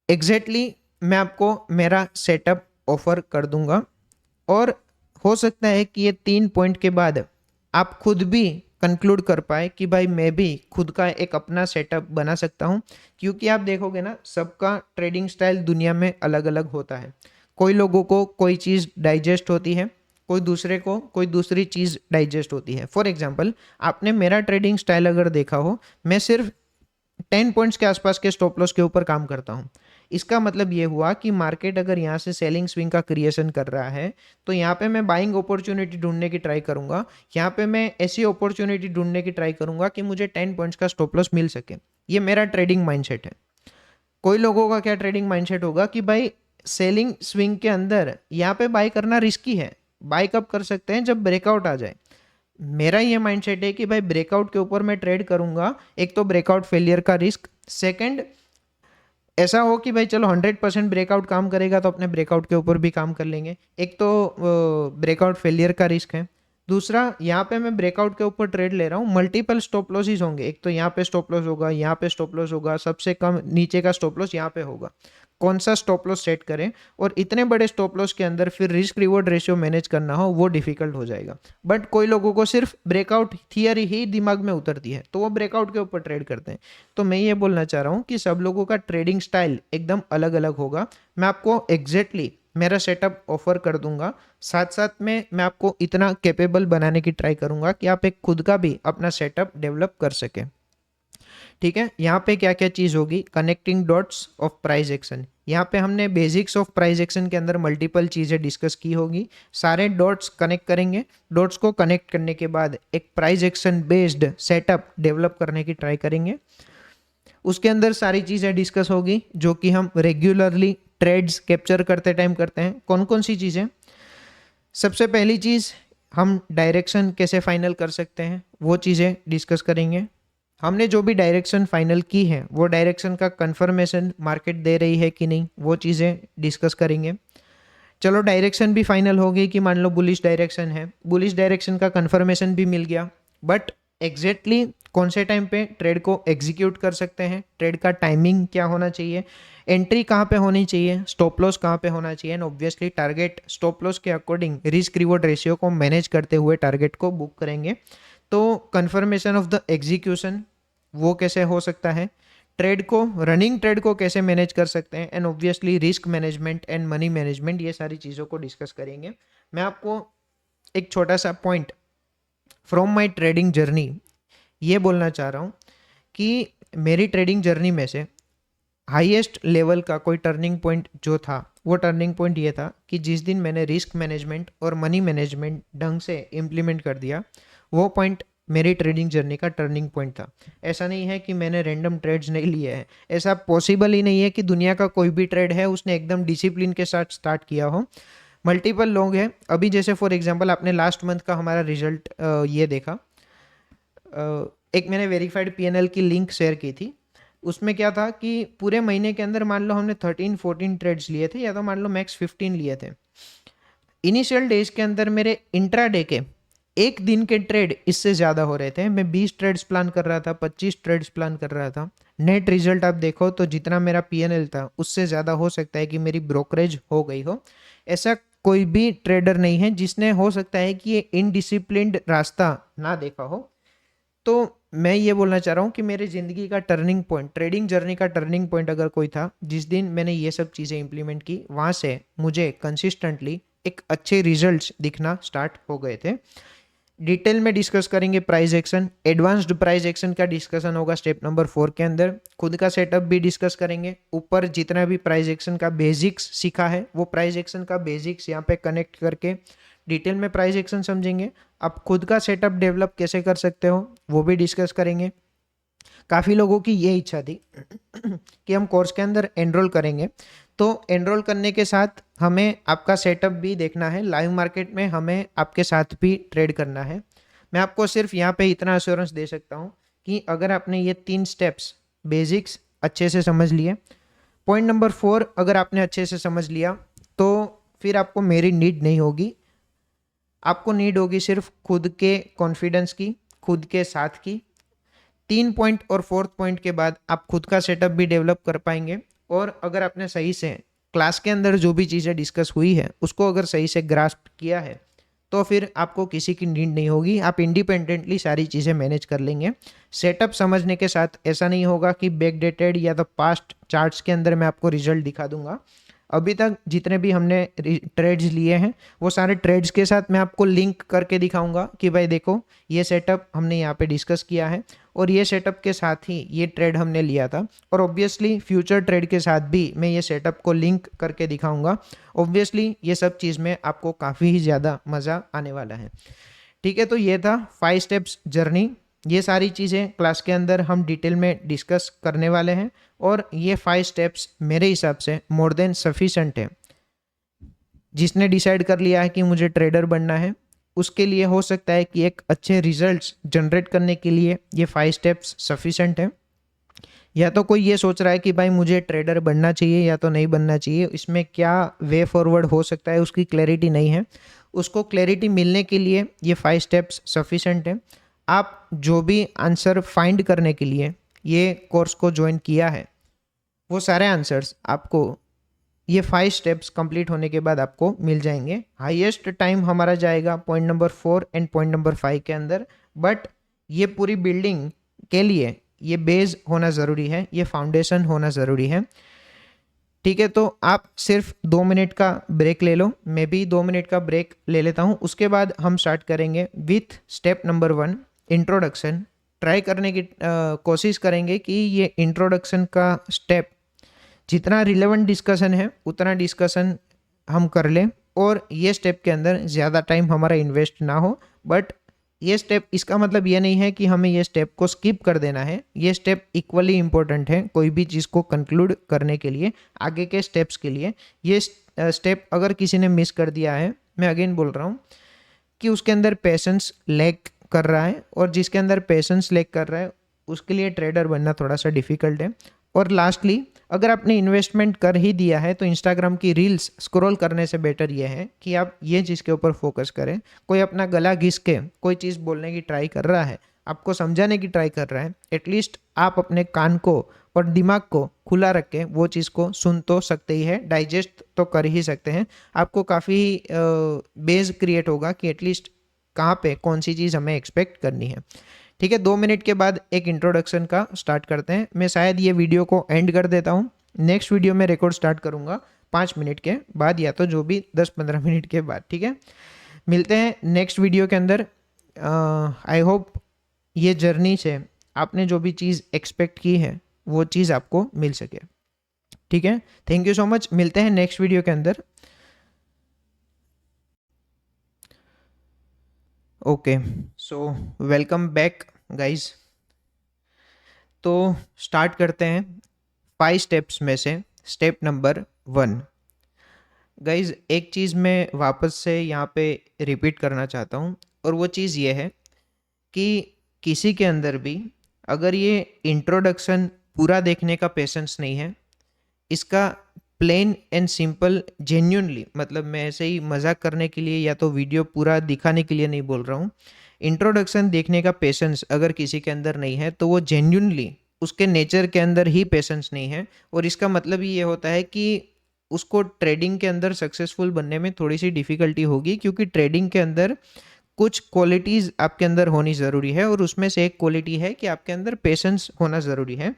एग्जैक्टली मैं आपको मेरा सेटअप ऑफर कर दूंगा, और हो सकता है कि ये 3 पॉइंट के बाद आप खुद भी कंक्लूड कर पाए कि भाई मैं भी खुद का एक अपना सेटअप बना सकता हूँ। क्योंकि आप देखोगे ना, सबका ट्रेडिंग स्टाइल दुनिया में अलग अलग होता है। कोई लोगों को कोई चीज़ डाइजेस्ट होती है, कोई दूसरे को कोई दूसरी चीज़ डाइजेस्ट होती है। फॉर एग्जांपल, आपने मेरा ट्रेडिंग स्टाइल अगर देखा हो, मैं सिर्फ 10 पॉइंट्स के आसपास के स्टॉप लॉस के ऊपर काम करता हूँ। इसका मतलब ये हुआ कि मार्केट अगर यहाँ से सेलिंग स्विंग का क्रिएशन कर रहा है, तो यहाँ पे मैं बाइंग अपॉर्चुनिटी ढूंढने की ट्राई करूंगा। यहाँ पे मैं ऐसी अपॉर्चुनिटी ढूंढने की ट्राई करूंगा कि मुझे 10 पॉइंट्स का स्टॉप लॉस मिल सके। ये मेरा ट्रेडिंग माइंडसेट है। कोई लोगों का क्या ट्रेडिंग माइंडसेट होगा कि भाई सेलिंग स्विंग के अंदर यहाँ पे बाय करना रिस्की है, बाय कब कर सकते हैं, जब ब्रेकआउट आ जाए। मेरा ये माइंडसेट है कि भाई ब्रेकआउट के ऊपर मैं ट्रेड करूंगा। एक तो ब्रेकआउट फेलियर का रिस्क, सेकंड ऐसा हो कि भाई चलो 100% ब्रेकआउट काम करेगा तो अपने ब्रेकआउट के ऊपर भी काम कर लेंगे। एक तो ब्रेकआउट फेलियर का रिस्क है। दूसरा, यहाँ पे मैं ब्रेकआउट के ऊपर ट्रेड ले रहा हूँ, मल्टीपल स्टॉप लॉसेस होंगे। एक तो यहाँ पे स्टॉप लॉस होगा, यहाँ पे स्टॉप लॉस होगा, सबसे कम नीचे का स्टॉप लॉस यहाँ पे होगा। कौन सा स्टॉप लॉस सेट करें, और इतने बड़े स्टॉप लॉस के अंदर फिर रिस्क रिवॉर्ड रेशियो मैनेज करना हो, वो डिफिकल्ट हो जाएगा। बट कोई लोगों को सिर्फ ब्रेकआउट थियरी ही दिमाग में उतरती है, तो वो ब्रेकआउट के ऊपर ट्रेड करते हैं। तो मैं ये बोलना चाह रहा हूँ कि सब लोगों का ट्रेडिंग स्टाइल एकदम अलग अलग होगा। मैं आपको एग्जैक्टली मेरा सेटअप ऑफर कर दूंगा। साथ साथ में मैं आपको इतना कैपेबल बनाने की ट्राई करूंगा कि आप एक खुद का भी अपना सेटअप डेवलप कर सके। ठीक है, यहाँ पे क्या क्या चीज़ होगी, connecting dots of price action. यहाँ पे हमने बेसिक्स ऑफ प्राइस एक्शन के अंदर मल्टीपल चीज़ें डिस्कस की होगी। सारे डॉट्स कनेक्ट करेंगे। डॉट्स को कनेक्ट करने के बाद एक price action based setup develop करने की ट्राई करेंगे। उसके अंदर सारी चीज़ें डिस्कस होगी जो कि हम रेगुलरली ट्रेड्स कैप्चर करते टाइम करते हैं। कौन कौन सी चीज़ें? सबसे पहली चीज़, हम डायरेक्शन कैसे फाइनल कर सकते हैं, वो चीज़ें डिस्कस करेंगे। हमने जो भी डायरेक्शन फाइनल की है, वो डायरेक्शन का कंफर्मेशन मार्केट दे रही है कि नहीं, वो चीज़ें डिस्कस करेंगे। चलो, डायरेक्शन भी फाइनल हो गई कि मान लो बुलिश डायरेक्शन है, बुलिश डायरेक्शन का कंफर्मेशन भी मिल गया। बट एग्जैक्टली कौन से टाइम पे ट्रेड को एग्जीक्यूट कर सकते हैं, ट्रेड का टाइमिंग क्या होना चाहिए, एंट्री कहाँ पे होनी चाहिए, स्टॉप लॉस कहाँ पे होना चाहिए, and obviously target stop loss के अकॉर्डिंग रिस्क रिवॉर्ड रेशियो को मैनेज करते हुए टारगेट को बुक करेंगे। तो कंफर्मेशन ऑफ द एग्जीक्यूशन वो कैसे हो सकता है, ट्रेड को, रनिंग ट्रेड को कैसे मैनेज कर सकते हैं, and obviously risk management and money management, ये सारी चीज़ों को डिस्कस करेंगे। मैं आपको एक छोटा सा point from my trading journey ये बोलना चाह रहा हूँ कि मेरी ट्रेडिंग जर्नी में से हाईएस्ट लेवल का कोई टर्निंग पॉइंट जो था, वो टर्निंग पॉइंट ये था कि जिस दिन मैंने रिस्क मैनेजमेंट और मनी मैनेजमेंट ढंग से इम्प्लीमेंट कर दिया, वो पॉइंट मेरी ट्रेडिंग जर्नी का टर्निंग पॉइंट था। ऐसा नहीं है कि मैंने रैंडम ट्रेड्स नहीं लिए हैं, ऐसा पॉसिबल ही नहीं है कि दुनिया का कोई भी ट्रेड है उसने एकदम डिसिप्लिन के साथ स्टार्ट किया हो। मल्टीपल लोग हैं। अभी जैसे फॉर एग्जांपल आपने लास्ट मंथ का हमारा रिजल्ट ये देखा, एक मैंने वेरीफाइड पीएनएल की लिंक शेयर की थी। उसमें क्या था कि पूरे महीने के अंदर मान लो हमने 13-14 ट्रेड्स लिए थे, या तो मान लो मैक्स 15 लिए थे। इनिशियल डेज के अंदर मेरे इंट्राडे के एक दिन के ट्रेड इससे ज़्यादा हो रहे थे। मैं 20 ट्रेड्स प्लान कर रहा था, 25 ट्रेड्स प्लान कर रहा था। नेट रिजल्ट आप देखो तो जितना मेरा पीएनएल था उससे ज़्यादा हो सकता है कि मेरी ब्रोकरेज हो गई हो। ऐसा कोई भी ट्रेडर नहीं है जिसने, हो सकता है कि ये इनडिसिप्लिन्ड रास्ता ना देखा हो। तो मैं ये बोलना चाह रहा हूँ कि मेरे ज़िंदगी का टर्निंग पॉइंट, ट्रेडिंग जर्नी का टर्निंग पॉइंट अगर कोई था, जिस दिन मैंने ये सब चीज़ें इंप्लीमेंट की, वहाँ से मुझे कंसिस्टेंटली एक अच्छे रिजल्ट्स दिखना स्टार्ट हो गए थे। डिटेल में डिस्कस करेंगे price action, advanced price action का डिस्कशन होगा स्टेप नंबर 4 के अंदर। खुद का सेटअप भी डिस्कस करेंगे। ऊपर जितना भी प्राइस एक्शन का बेसिक्स सीखा है, वो प्राइस एक्शन का बेसिक्स यहाँ पे कनेक्ट करके डिटेल में प्राइस एक्शन समझेंगे, आप खुद का सेटअप डेवलप कैसे कर सकते हो वो भी डिस्कस करेंगे। काफ़ी लोगों की ये इच्छा थी कि हम कोर्स के अंदर एनरोल करेंगे, तो एनरोल करने के साथ हमें आपका सेटअप भी देखना है, लाइव मार्केट में हमें आपके साथ भी ट्रेड करना है। मैं आपको सिर्फ यहाँ पे इतना अश्योरेंस दे सकता हूँ कि अगर आपने ये 3 स्टेप्स बेसिक्स अच्छे से समझ लिए, पॉइंट नंबर 4 अगर आपने अच्छे से समझ लिया, तो फिर आपको मेरी नीड नहीं होगी। आपको नीड होगी सिर्फ खुद के कॉन्फिडेंस की, खुद के साथ की। 3 पॉइंट और 4th पॉइंट के बाद आप खुद का सेटअप भी डेवलप कर पाएंगे। और अगर आपने सही से क्लास के अंदर जो भी चीज़ें डिस्कस हुई है उसको अगर सही से ग्रास्प किया है, तो फिर आपको किसी की नीड नहीं होगी, आप इंडिपेंडेंटली सारी चीज़ें मैनेज कर लेंगे। सेटअप समझने के साथ ऐसा नहीं होगा कि बैकडेटेड या तो पास्ट चार्ट्स के अंदर मैं आपको रिजल्ट दिखा दूंगा। अभी तक जितने भी हमने ट्रेड्स लिए हैं वो सारे ट्रेड्स के साथ मैं आपको लिंक करके दिखाऊंगा कि भाई देखो ये सेटअप हमने यहाँ पे डिस्कस किया है और ये सेटअप के साथ ही ये ट्रेड हमने लिया था, और ऑब्वियसली फ्यूचर ट्रेड के साथ भी मैं ये सेटअप को लिंक करके दिखाऊंगा। ऑब्वियसली ये सब चीज़ में आपको काफ़ी ही ज़्यादा मज़ा आने वाला है। ठीक है, तो ये था 5 स्टेप्स जर्नी। ये सारी चीज़ें क्लास के अंदर हम डिटेल में डिस्कस करने वाले हैं, और ये 5 स्टेप्स मेरे हिसाब से मोर देन सफिशेंट है। जिसने डिसाइड कर लिया है कि मुझे ट्रेडर बनना है, उसके लिए हो सकता है कि एक अच्छे रिजल्ट्स जनरेट करने के लिए ये 5 स्टेप्स सफिशेंट है। या तो कोई ये सोच रहा है कि भाई मुझे ट्रेडर बनना चाहिए या तो नहीं बनना चाहिए, इसमें क्या वे फॉरवर्ड हो सकता है उसकी क्लैरिटी नहीं है, उसको क्लैरिटी मिलने के लिए ये 5 स्टेप्स सफिशेंट है। आप जो भी आंसर फाइंड करने के लिए ये कोर्स को ज्वाइन किया है, वो सारे आंसर्स आपको ये 5 स्टेप्स कंप्लीट होने के बाद आपको मिल जाएंगे। हाईएस्ट टाइम हमारा जाएगा point number 4 and point number 5 के अंदर, बट ये पूरी बिल्डिंग के लिए ये बेस होना ज़रूरी है, ये फाउंडेशन होना ज़रूरी है। ठीक है, तो आप सिर्फ 2 मिनट का ब्रेक ले लो, मैं भी 2 मिनट का ब्रेक ले लेता हूँ। उसके बाद हम स्टार्ट करेंगे with step number 1 introduction. Try करने की कोशिश करेंगे कि ये इंट्रोडक्शन का स्टेप जितना रिलेवेंट डिस्कशन है उतना डिस्कशन हम कर लें, और ये स्टेप के अंदर ज़्यादा टाइम हमारा इन्वेस्ट ना हो। बट ये स्टेप, इसका मतलब ये नहीं है कि हमें ये स्टेप को स्किप कर देना है, ये स्टेप इक्वली इम्पोर्टेंट है कोई भी चीज़ को कंक्लूड करने के लिए, आगे के स्टेप्स के लिए। ये स्टेप अगर किसी ने मिस कर दिया है, मैं अगेन बोल रहा हूँ कि उसके अंदर पेशेंस लैक कर रहा है, और जिसके अंदर पेशेंस लैक कर रहा है उसके लिए ट्रेडर बनना थोड़ा सा डिफिकल्ट है। और लास्टली, अगर आपने इन्वेस्टमेंट कर ही दिया है तो इंस्टाग्राम की रील्स स्क्रॉल करने से बेटर ये है कि आप ये चीज़ के ऊपर फोकस करें। कोई अपना गला घिस के कोई चीज़ बोलने की ट्राई कर रहा है, आपको समझाने की ट्राई कर रहा है, एटलीस्ट आप अपने कान को और दिमाग को खुला रख के वो चीज़ को सुन तो सकते ही है, डाइजेस्ट तो कर ही सकते हैं। आपको काफ़ी बेस क्रिएट होगा कि एटलीस्ट कहाँ पे कौन सी चीज़ हमें एक्सपेक्ट करनी है। ठीक है, 2 मिनट के बाद एक इंट्रोडक्शन का स्टार्ट करते हैं। मैं शायद ये वीडियो को एंड कर देता हूँ, नेक्स्ट वीडियो में रिकॉर्ड स्टार्ट करूँगा 5 मिनट के बाद, या तो जो भी 10-15 मिनट के बाद। ठीक है, मिलते हैं नेक्स्ट वीडियो के अंदर। आई होप ये जर्नी से आपने जो भी चीज़ एक्सपेक्ट की है वो चीज़ आपको मिल सके। ठीक है, थैंक यू सो मच, मिलते हैं नेक्स्ट वीडियो के अंदर। Okay, so welcome back guys. तो स्टार्ट करते हैं 5 स्टेप्स में से स्टेप नंबर 1। गाइज, एक चीज़ मैं वापस से यहाँ पे रिपीट करना चाहता हूँ, और वो चीज़ ये है कि किसी के अंदर भी अगर ये इंट्रोडक्शन पूरा देखने का पेशेंस नहीं है, इसका प्लेन एंड सिंपल जेन्यूनली, मतलब मैं ऐसे ही मजाक करने के लिए या तो वीडियो पूरा दिखाने के लिए नहीं बोल रहा हूँ, इंट्रोडक्शन देखने का पेशेंस अगर किसी के अंदर नहीं है तो वो जेन्यूनली उसके नेचर के अंदर ही पेशेंस नहीं है। और इसका मतलब ये होता है कि उसको ट्रेडिंग के अंदर सक्सेसफुल बनने में थोड़ी सी डिफ़िकल्टी होगी, क्योंकि ट्रेडिंग के अंदर कुछ क्वालिटीज़ आपके अंदर होनी ज़रूरी है, और उसमें से एक क्वालिटी है कि आपके अंदर पेशेंस होना ज़रूरी है।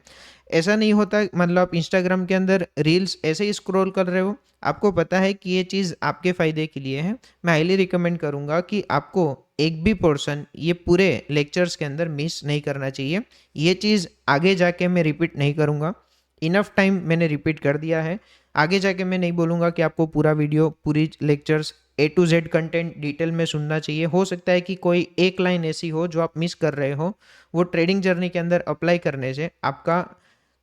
ऐसा नहीं होता मतलब आप इंस्टाग्राम के अंदर रील्स ऐसे ही स्क्रॉल कर रहे हो, आपको पता है कि ये चीज़ आपके फ़ायदे के लिए है, मैं हाईली रिकमेंड करूँगा कि आपको एक भी पोर्शन ये पूरे लेक्चर्स के अंदर मिस नहीं करना चाहिए। ये चीज़ आगे जाके मैं रिपीट नहीं करूँगा, इनफ टाइम मैंने रिपीट कर दिया है। आगे जाके मैं नहीं बोलूँगा कि आपको पूरा वीडियो पूरी lectures to Z content detail में सुनना चाहिए। हो सकता है कि कोई एक लाइन ऐसी हो जो आप मिस कर रहे हो, वो ट्रेडिंग जर्नी के अंदर अप्लाई करने से आपका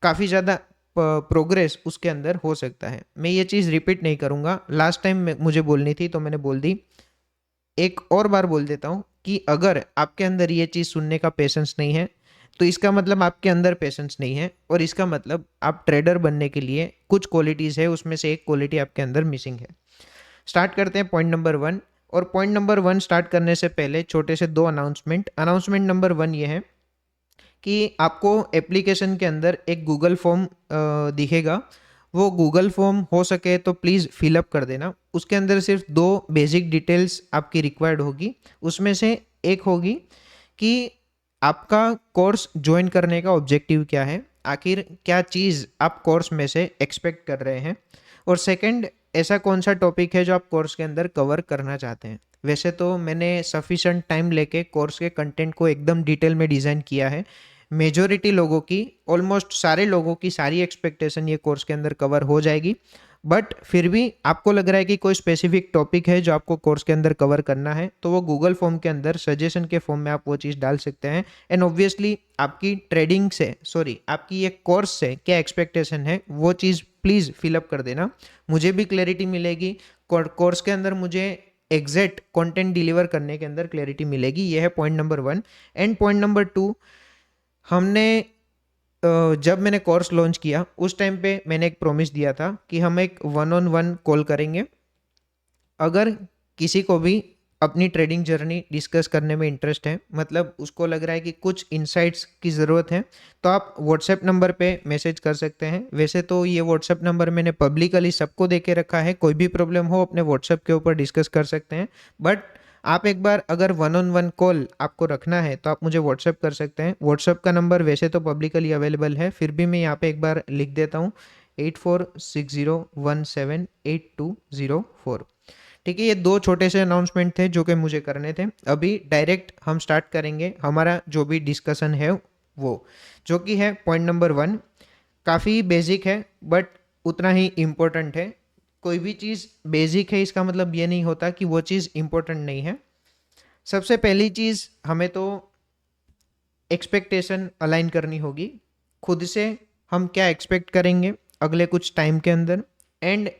काफ़ी ज़्यादा प्रोग्रेस उसके अंदर हो सकता है। मैं ये चीज़ रिपीट नहीं करूँगा, लास्ट टाइम मुझे बोलनी थी तो मैंने बोल दी। एक और बार बोल देता हूँ कि अगर आपके अंदर ये चीज़ सुनने का पेशेंस नहीं है, तो इसका मतलब आपके अंदर पेशेंस नहीं है, और इसका मतलब आप ट्रेडर बनने के लिए कुछ क्वालिटीज़ है, उसमें से एक क्वालिटी आपके अंदर मिसिंग है। स्टार्ट करते हैं पॉइंट नंबर 1। और पॉइंट नंबर 1 स्टार्ट करने से पहले छोटे से 2 अनाउंसमेंट नंबर 1 ये है कि आपको एप्लीकेशन के अंदर एक गूगल फॉर्म दिखेगा। वो गूगल फॉर्म हो सके तो प्लीज़ फिलअप कर देना। उसके अंदर सिर्फ 2 बेसिक डिटेल्स आपकी रिक्वायर्ड होगी। उसमें से एक होगी कि आपका कोर्स ज्वाइन करने का ऑब्जेक्टिव क्या है, आखिर क्या चीज़ आप कोर्स में से एक्सपेक्ट कर रहे हैं, और सेकंड ऐसा कौन सा टॉपिक है जो आप कोर्स के अंदर कवर करना चाहते हैं। वैसे तो मैंने सफिशेंट टाइम लेके कोर्स के कंटेंट को एकदम डिटेल में डिज़ाइन किया है। मेजॉरिटी लोगों की, ऑलमोस्ट सारे लोगों की सारी एक्सपेक्टेशन ये कोर्स के अंदर कवर हो जाएगी। बट फिर भी आपको लग रहा है कि कोई स्पेसिफिक टॉपिक है जो आपको कोर्स के अंदर कवर करना है, तो वो गूगल फॉर्म के अंदर सजेशन के फॉर्म में आप वो चीज़ डाल सकते हैं। एंड ऑब्वियसली आपकी ट्रेडिंग से, सॉरी, आपकी ये कोर्स से क्या एक्सपेक्टेशन है वो चीज़ प्लीज़ फिलअप कर देना। मुझे भी क्लैरिटी मिलेगी, कोर्स के अंदर मुझे एग्जैक्ट कंटेंट डिलीवर करने के अंदर क्लैरिटी मिलेगी। यह है point number 1। And point number 2, हमने जब मैंने कोर्स लॉन्च किया उस टाइम पे मैंने एक प्रॉमिस दिया था कि हम एक 1-on-1 कॉल करेंगे। अगर किसी को भी अपनी ट्रेडिंग जर्नी डिस्कस करने में इंटरेस्ट है, मतलब उसको लग रहा है कि कुछ इनसाइट्स की ज़रूरत है, तो आप व्हाट्सएप नंबर पे मैसेज कर सकते हैं। वैसे तो ये व्हाट्सएप नंबर मैंने पब्लिकली सबको दे के रखा है, कोई भी प्रॉब्लम हो अपने व्हाट्सएप के ऊपर डिस्कस कर सकते हैं। बट आप एक बार अगर 1-on-1 कॉल आपको रखना है तो आप मुझे व्हाट्सएप कर सकते हैं। व्हाट्सएप का नंबर वैसे तो पब्लिकली अवेलेबल है, फिर भी मैं यहाँ पे एक बार लिख देता हूँ, 8460178204। ठीक है, ये 2 छोटे से अनाउंसमेंट थे जो कि मुझे करने थे। अभी डायरेक्ट हम स्टार्ट करेंगे हमारा जो भी डिस्कशन है वो, जो कि है पॉइंट नंबर 1। काफ़ी बेसिक है बट उतना ही इम्पोर्टेंट है। कोई भी चीज़ बेसिक है इसका मतलब ये नहीं होता कि वो चीज़ इम्पोर्टेंट नहीं है। सबसे पहली चीज़, हमें तो एक्सपेक्टेशन अलाइन करनी होगी खुद से। हम क्या एक्सपेक्ट करेंगे अगले कुछ टाइम के अंदर, एंड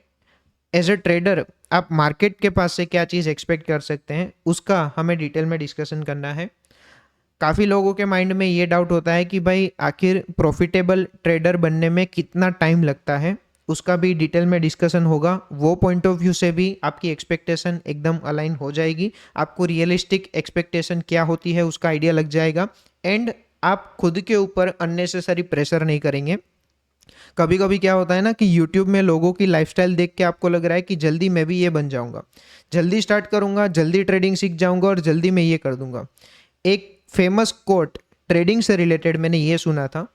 एज अ ट्रेडर आप मार्केट के पास से क्या चीज़ एक्सपेक्ट कर सकते हैं उसका हमें डिटेल में डिस्कशन करना है। काफ़ी लोगों के माइंड में ये डाउट होता है कि भाई आखिर प्रॉफिटेबल ट्रेडर बनने में कितना टाइम लगता है, उसका भी डिटेल में डिस्कशन होगा। वो पॉइंट ऑफ व्यू से भी आपकी एक्सपेक्टेशन एकदम अलाइन हो जाएगी। आपको रियलिस्टिक एक्सपेक्टेशन क्या होती है उसका आइडिया लग जाएगा, एंड आप खुद के ऊपर अननेसेसरी प्रेशर नहीं करेंगे। कभी कभी क्या होता है ना कि YouTube में लोगों की लाइफस्टाइल देख के आपको लग रहा है कि जल्दी मैं भी ये बन जाऊंगा, जल्दी स्टार्ट करूंगा, जल्दी ट्रेडिंग सीख जाऊंगा और जल्दी मैं ये कर दूंगा। एक फेमस कोट ट्रेडिंग से रिलेटेड मैंने ये सुना था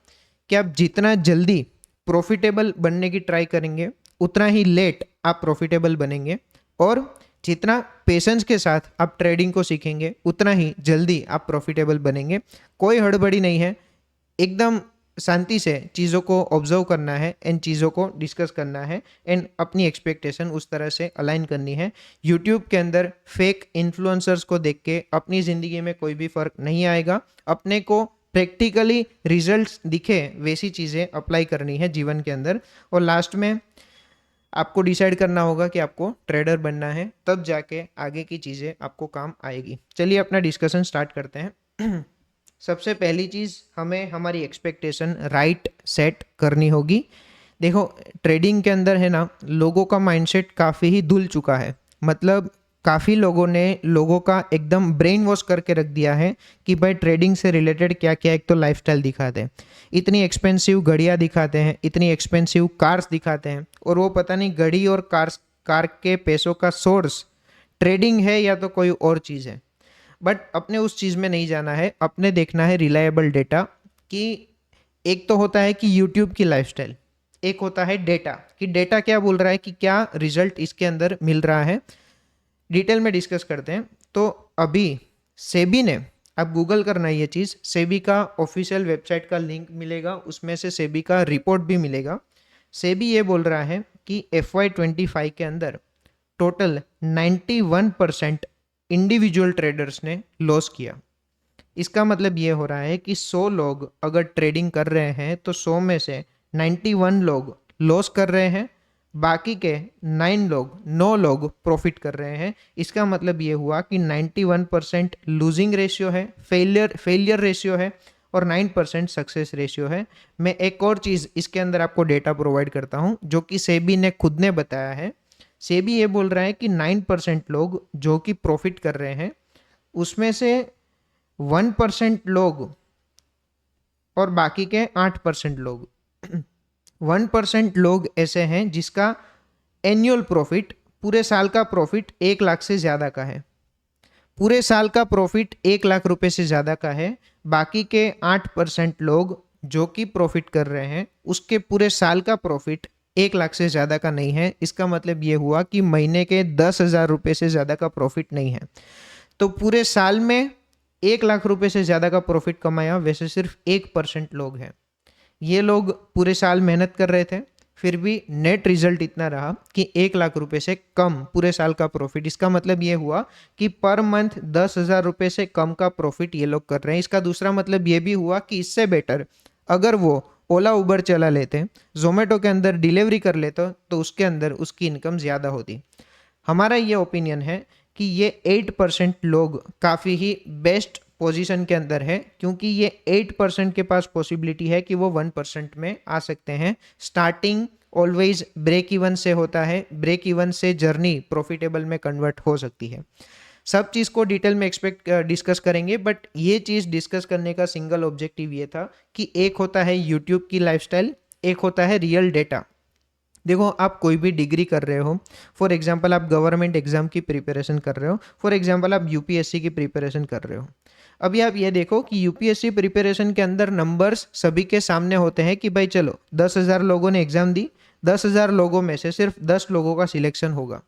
कि आप जितना जल्दी प्रॉफिटेबल बनने की ट्राई करेंगे उतना ही लेट आप प्रॉफिटेबल बनेंगे, और जितना पेशेंस के साथ आप ट्रेडिंग को सीखेंगे उतना ही जल्दी आप प्रॉफिटेबल बनेंगे। कोई हड़बड़ी नहीं है, एकदम शांति से चीज़ों को ऑब्जर्व करना है एंड चीज़ों को डिस्कस करना है, एंड अपनी एक्सपेक्टेशन उस तरह से अलाइन करनी है। यूट्यूब के अंदर फेक इन्फ्लुएंसर्स को देख के अपनी ज़िंदगी में कोई भी फ़र्क नहीं आएगा। अपने को प्रैक्टिकली रिजल्ट्स दिखे वैसी चीज़ें अप्लाई करनी है जीवन के अंदर। और लास्ट में आपको डिसाइड करना होगा कि आपको ट्रेडर बनना है, तब जाके आगे की चीज़ें आपको काम आएगी। चलिए अपना डिस्कशन स्टार्ट करते हैं। सबसे पहली चीज़, हमें हमारी एक्सपेक्टेशन राइट सेट करनी होगी। देखो, ट्रेडिंग के अंदर है ना, लोगों का माइंडसेट काफ़ी ही धुल चुका है। मतलब काफ़ी लोगों ने लोगों का एकदम ब्रेन वॉश करके रख दिया है कि भाई ट्रेडिंग से रिलेटेड क्या क्या, एक तो लाइफस्टाइल दिखाते हैं, इतनी एक्सपेंसिव घड़ियाँ दिखाते हैं, इतनी एक्सपेंसिव कार्स दिखाते हैं, और वो पता नहीं घड़ी और कार के पैसों का सोर्स ट्रेडिंग है या तो कोई और चीज़ है। बट अपने उस चीज़ में नहीं जाना है, अपने देखना है रिलायबल डेटा। कि एक तो होता है कि यूट्यूब की लाइफस्टाइल, एक होता है डेटा, कि डेटा क्या बोल रहा है, कि क्या रिजल्ट इसके अंदर मिल रहा है। डिटेल में डिस्कस करते हैं। तो अभी सेबी ने, आप गूगल करना है ये चीज़, सेबी का ऑफिशियल वेबसाइट का लिंक मिलेगा, उसमें से सेबी का रिपोर्ट भी मिलेगा। सेबी ये बोल रहा है कि FY25 के अंदर टोटल 91% इंडिविजुअल ट्रेडर्स ने लॉस किया। इसका मतलब ये हो रहा है कि 100 लोग अगर ट्रेडिंग कर रहे हैं तो 100 में से 91 लोग लॉस कर रहे हैं, बाकी के 9 लोग प्रॉफिट कर रहे हैं। इसका मतलब ये हुआ कि 91% लूजिंग रेशियो है, फेलियर रेशियो है, और 9% सक्सेस रेशियो है। मैं एक और चीज़ इसके अंदर आपको डेटा प्रोवाइड करता हूँ जो कि सेबी ने खुद ने बताया है। सेबी ये बोल रहा है कि 9% लोग जो कि प्रॉफिट कर रहे हैं उसमें से 1% लोग और बाकी के 8% लोग 1% लोग ऐसे हैं जिसका एनुअल प्रॉफिट, पूरे साल का प्रॉफिट 1 लाख से ज़्यादा का है। पूरे साल का प्रॉफिट 1 लाख रुपए से ज़्यादा का है। बाकी के 8% लोग जो कि प्रॉफिट कर रहे हैं उसके पूरे साल का प्रॉफिट 1 लाख से ज़्यादा का नहीं है। इसका मतलब ये हुआ कि महीने के 10,000 रुपये से ज़्यादा का प्रॉफिट नहीं है। तो पूरे साल में 1 लाख रुपए से ज़्यादा का प्रॉफिट कमाया वैसे सिर्फ 1% लोग हैं। ये लोग पूरे साल मेहनत कर रहे थे, फिर भी नेट रिजल्ट इतना रहा कि 1 लाख रुपए से कम पूरे साल का प्रॉफिट। इसका मतलब ये हुआ कि पर मंथ 10,000 रुपये से कम का प्रॉफिट ये लोग कर रहे हैं। इसका दूसरा मतलब ये भी हुआ कि इससे बेटर अगर वो ओला उबर चला लेते, जोमेटो के अंदर डिलीवरी कर लेते, तो उसके अंदर उसकी इनकम ज़्यादा होती। हमारा ये ओपिनियन है कि ये 8% लोग काफ़ी ही बेस्ट पोजीशन के अंदर है, क्योंकि ये 8% के पास पॉसिबिलिटी है कि वो 1% में आ सकते हैं। स्टार्टिंग ऑलवेज ब्रेक इवन से होता है, ब्रेक इवन से जर्नी प्रॉफिटेबल में कन्वर्ट हो सकती है। सब चीज़ को डिटेल में डिस्कस करेंगे, बट ये चीज़ डिस्कस करने का सिंगल ऑब्जेक्टिव ये था कि एक होता है यूट्यूब की लाइफस्टाइल, एक होता है रियल डेटा। देखो, आप कोई भी डिग्री कर रहे हो, फॉर एग्जांपल आप गवर्नमेंट एग्जाम की प्रिपरेशन कर रहे हो, फॉर एग्जांपल आप यूपीएससी की प्रिपरेशन कर रहे हो। अभी आप ये देखो कि यूपीएससी प्रिपरेशन के अंदर नंबर्स सभी के सामने होते हैं कि भाई चलो 10,000 लोगों ने एग्जाम दी, 10,000 लोगों में से सिर्फ 10 लोगों का सिलेक्शन होगा।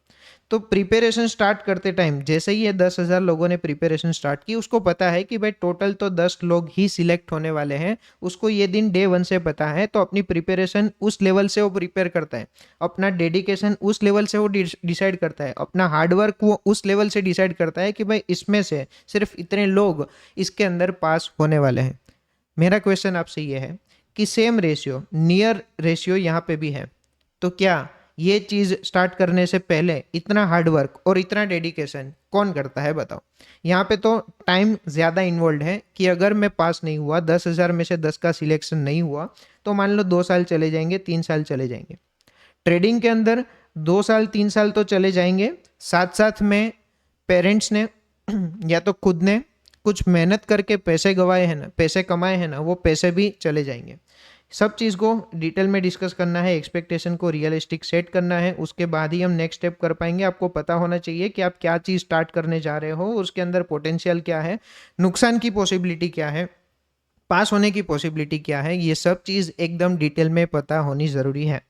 तो प्रिपरेशन स्टार्ट करते टाइम जैसे ही ये 10,000 लोगों ने प्रिपरेशन स्टार्ट की, उसको पता है कि भाई टोटल तो 10 लोग ही सिलेक्ट होने वाले हैं। उसको ये दिन डे 1 से पता है, तो अपनी प्रिपरेशन उस लेवल से वो प्रिपेयर करता है, अपना डेडिकेशन उस लेवल से वो डिसाइड करता है, अपना हार्डवर्क वो उस लेवल से डिसाइड करता है कि भाई इसमें से सिर्फ इतने लोग इसके अंदर पास होने वाले हैं। मेरा क्वेश्चन आपसे ये है कि सेम रेशियो, नियर रेशियो यहाँ पे भी है, तो क्या ये चीज़ स्टार्ट करने से पहले इतना हार्डवर्क और इतना डेडिकेशन कौन करता है, बताओ। यहाँ पे तो टाइम ज़्यादा इन्वॉल्व है कि अगर मैं पास नहीं हुआ, 10,000 में से 10 का सिलेक्शन नहीं हुआ, तो मान लो 2 साल चले जाएंगे, 3 साल चले जाएंगे। ट्रेडिंग के अंदर 2 साल 3 साल तो चले जाएंगे, साथ साथ में पेरेंट्स ने या तो खुद ने कुछ मेहनत करके पैसे गवाए हैं ना, पैसे कमाए हैं ना, वो पैसे भी चले जाएंगे। सब चीज़ को डिटेल में डिस्कस करना है, एक्सपेक्टेशन को रियलिस्टिक सेट करना है, उसके बाद ही हम नेक्स्ट स्टेप कर पाएंगे। आपको पता होना चाहिए कि आप क्या चीज़ स्टार्ट करने जा रहे हो, उसके अंदर पोटेंशियल क्या है, नुकसान की पॉसिबिलिटी क्या है, पास होने की पॉसिबिलिटी क्या है, ये सब चीज़ एकदम डिटेल में पता होनी ज़रूरी है।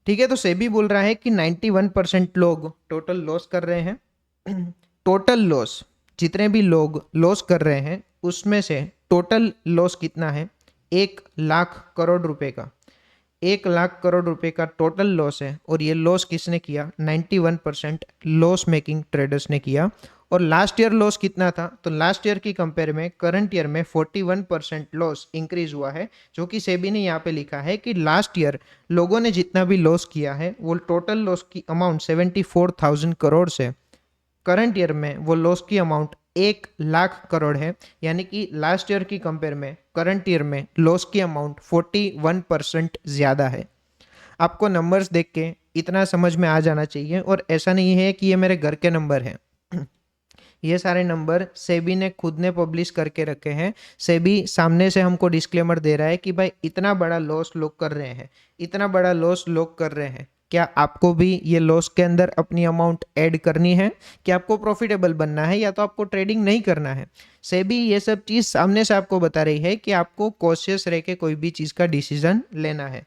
ठीक है, तो सेबी बोल रहा है कि 91% लोग टोटल लॉस कर रहे हैं। टोटल लॉस, जितने भी लोग लॉस कर रहे हैं उसमें से टोटल लॉस कितना है, 1 लाख करोड़ रुपए का। 1 लाख करोड़ रुपए का टोटल लॉस है, और ये लॉस किसने किया, 91% लॉस मेकिंग ट्रेडर्स ने किया। और लास्ट ईयर लॉस कितना था, तो लास्ट ईयर की कंपेयर में करंट ईयर में 41% लॉस इंक्रीज हुआ है, जो कि सेबी ने यहाँ पे लिखा है कि लास्ट ईयर लोगों ने जितना भी लॉस किया है वो टोटल लॉस की अमाउंट 74,000 करोड़ से करंट ईयर में वो लॉस की अमाउंट 1 लाख करोड़ है। यानी कि लास्ट ईयर की कंपेयर में करंट ईयर में लॉस की अमाउंट 41% ज़्यादा है। आपको नंबर्स देख के इतना समझ में आ जाना चाहिए, और ऐसा नहीं है कि ये मेरे घर के नंबर हैं। ये सारे नंबर सेबी ने खुद ने पब्लिश करके रखे हैं। सेबी सामने से हमको डिस्क्लेमर दे रहा है कि भाई इतना बड़ा लॉस लोग कर रहे हैं, इतना बड़ा लॉस लोग कर रहे हैं, क्या आपको भी ये लॉस के अंदर अपनी अमाउंट ऐड करनी है, कि आपको प्रॉफिटेबल बनना है, या तो आपको ट्रेडिंग नहीं करना है। सेबी ये सब चीज़ सामने से आपको बता रही है कि आपको कॉशियस रह के कोई भी चीज़ का डिसीजन लेना है।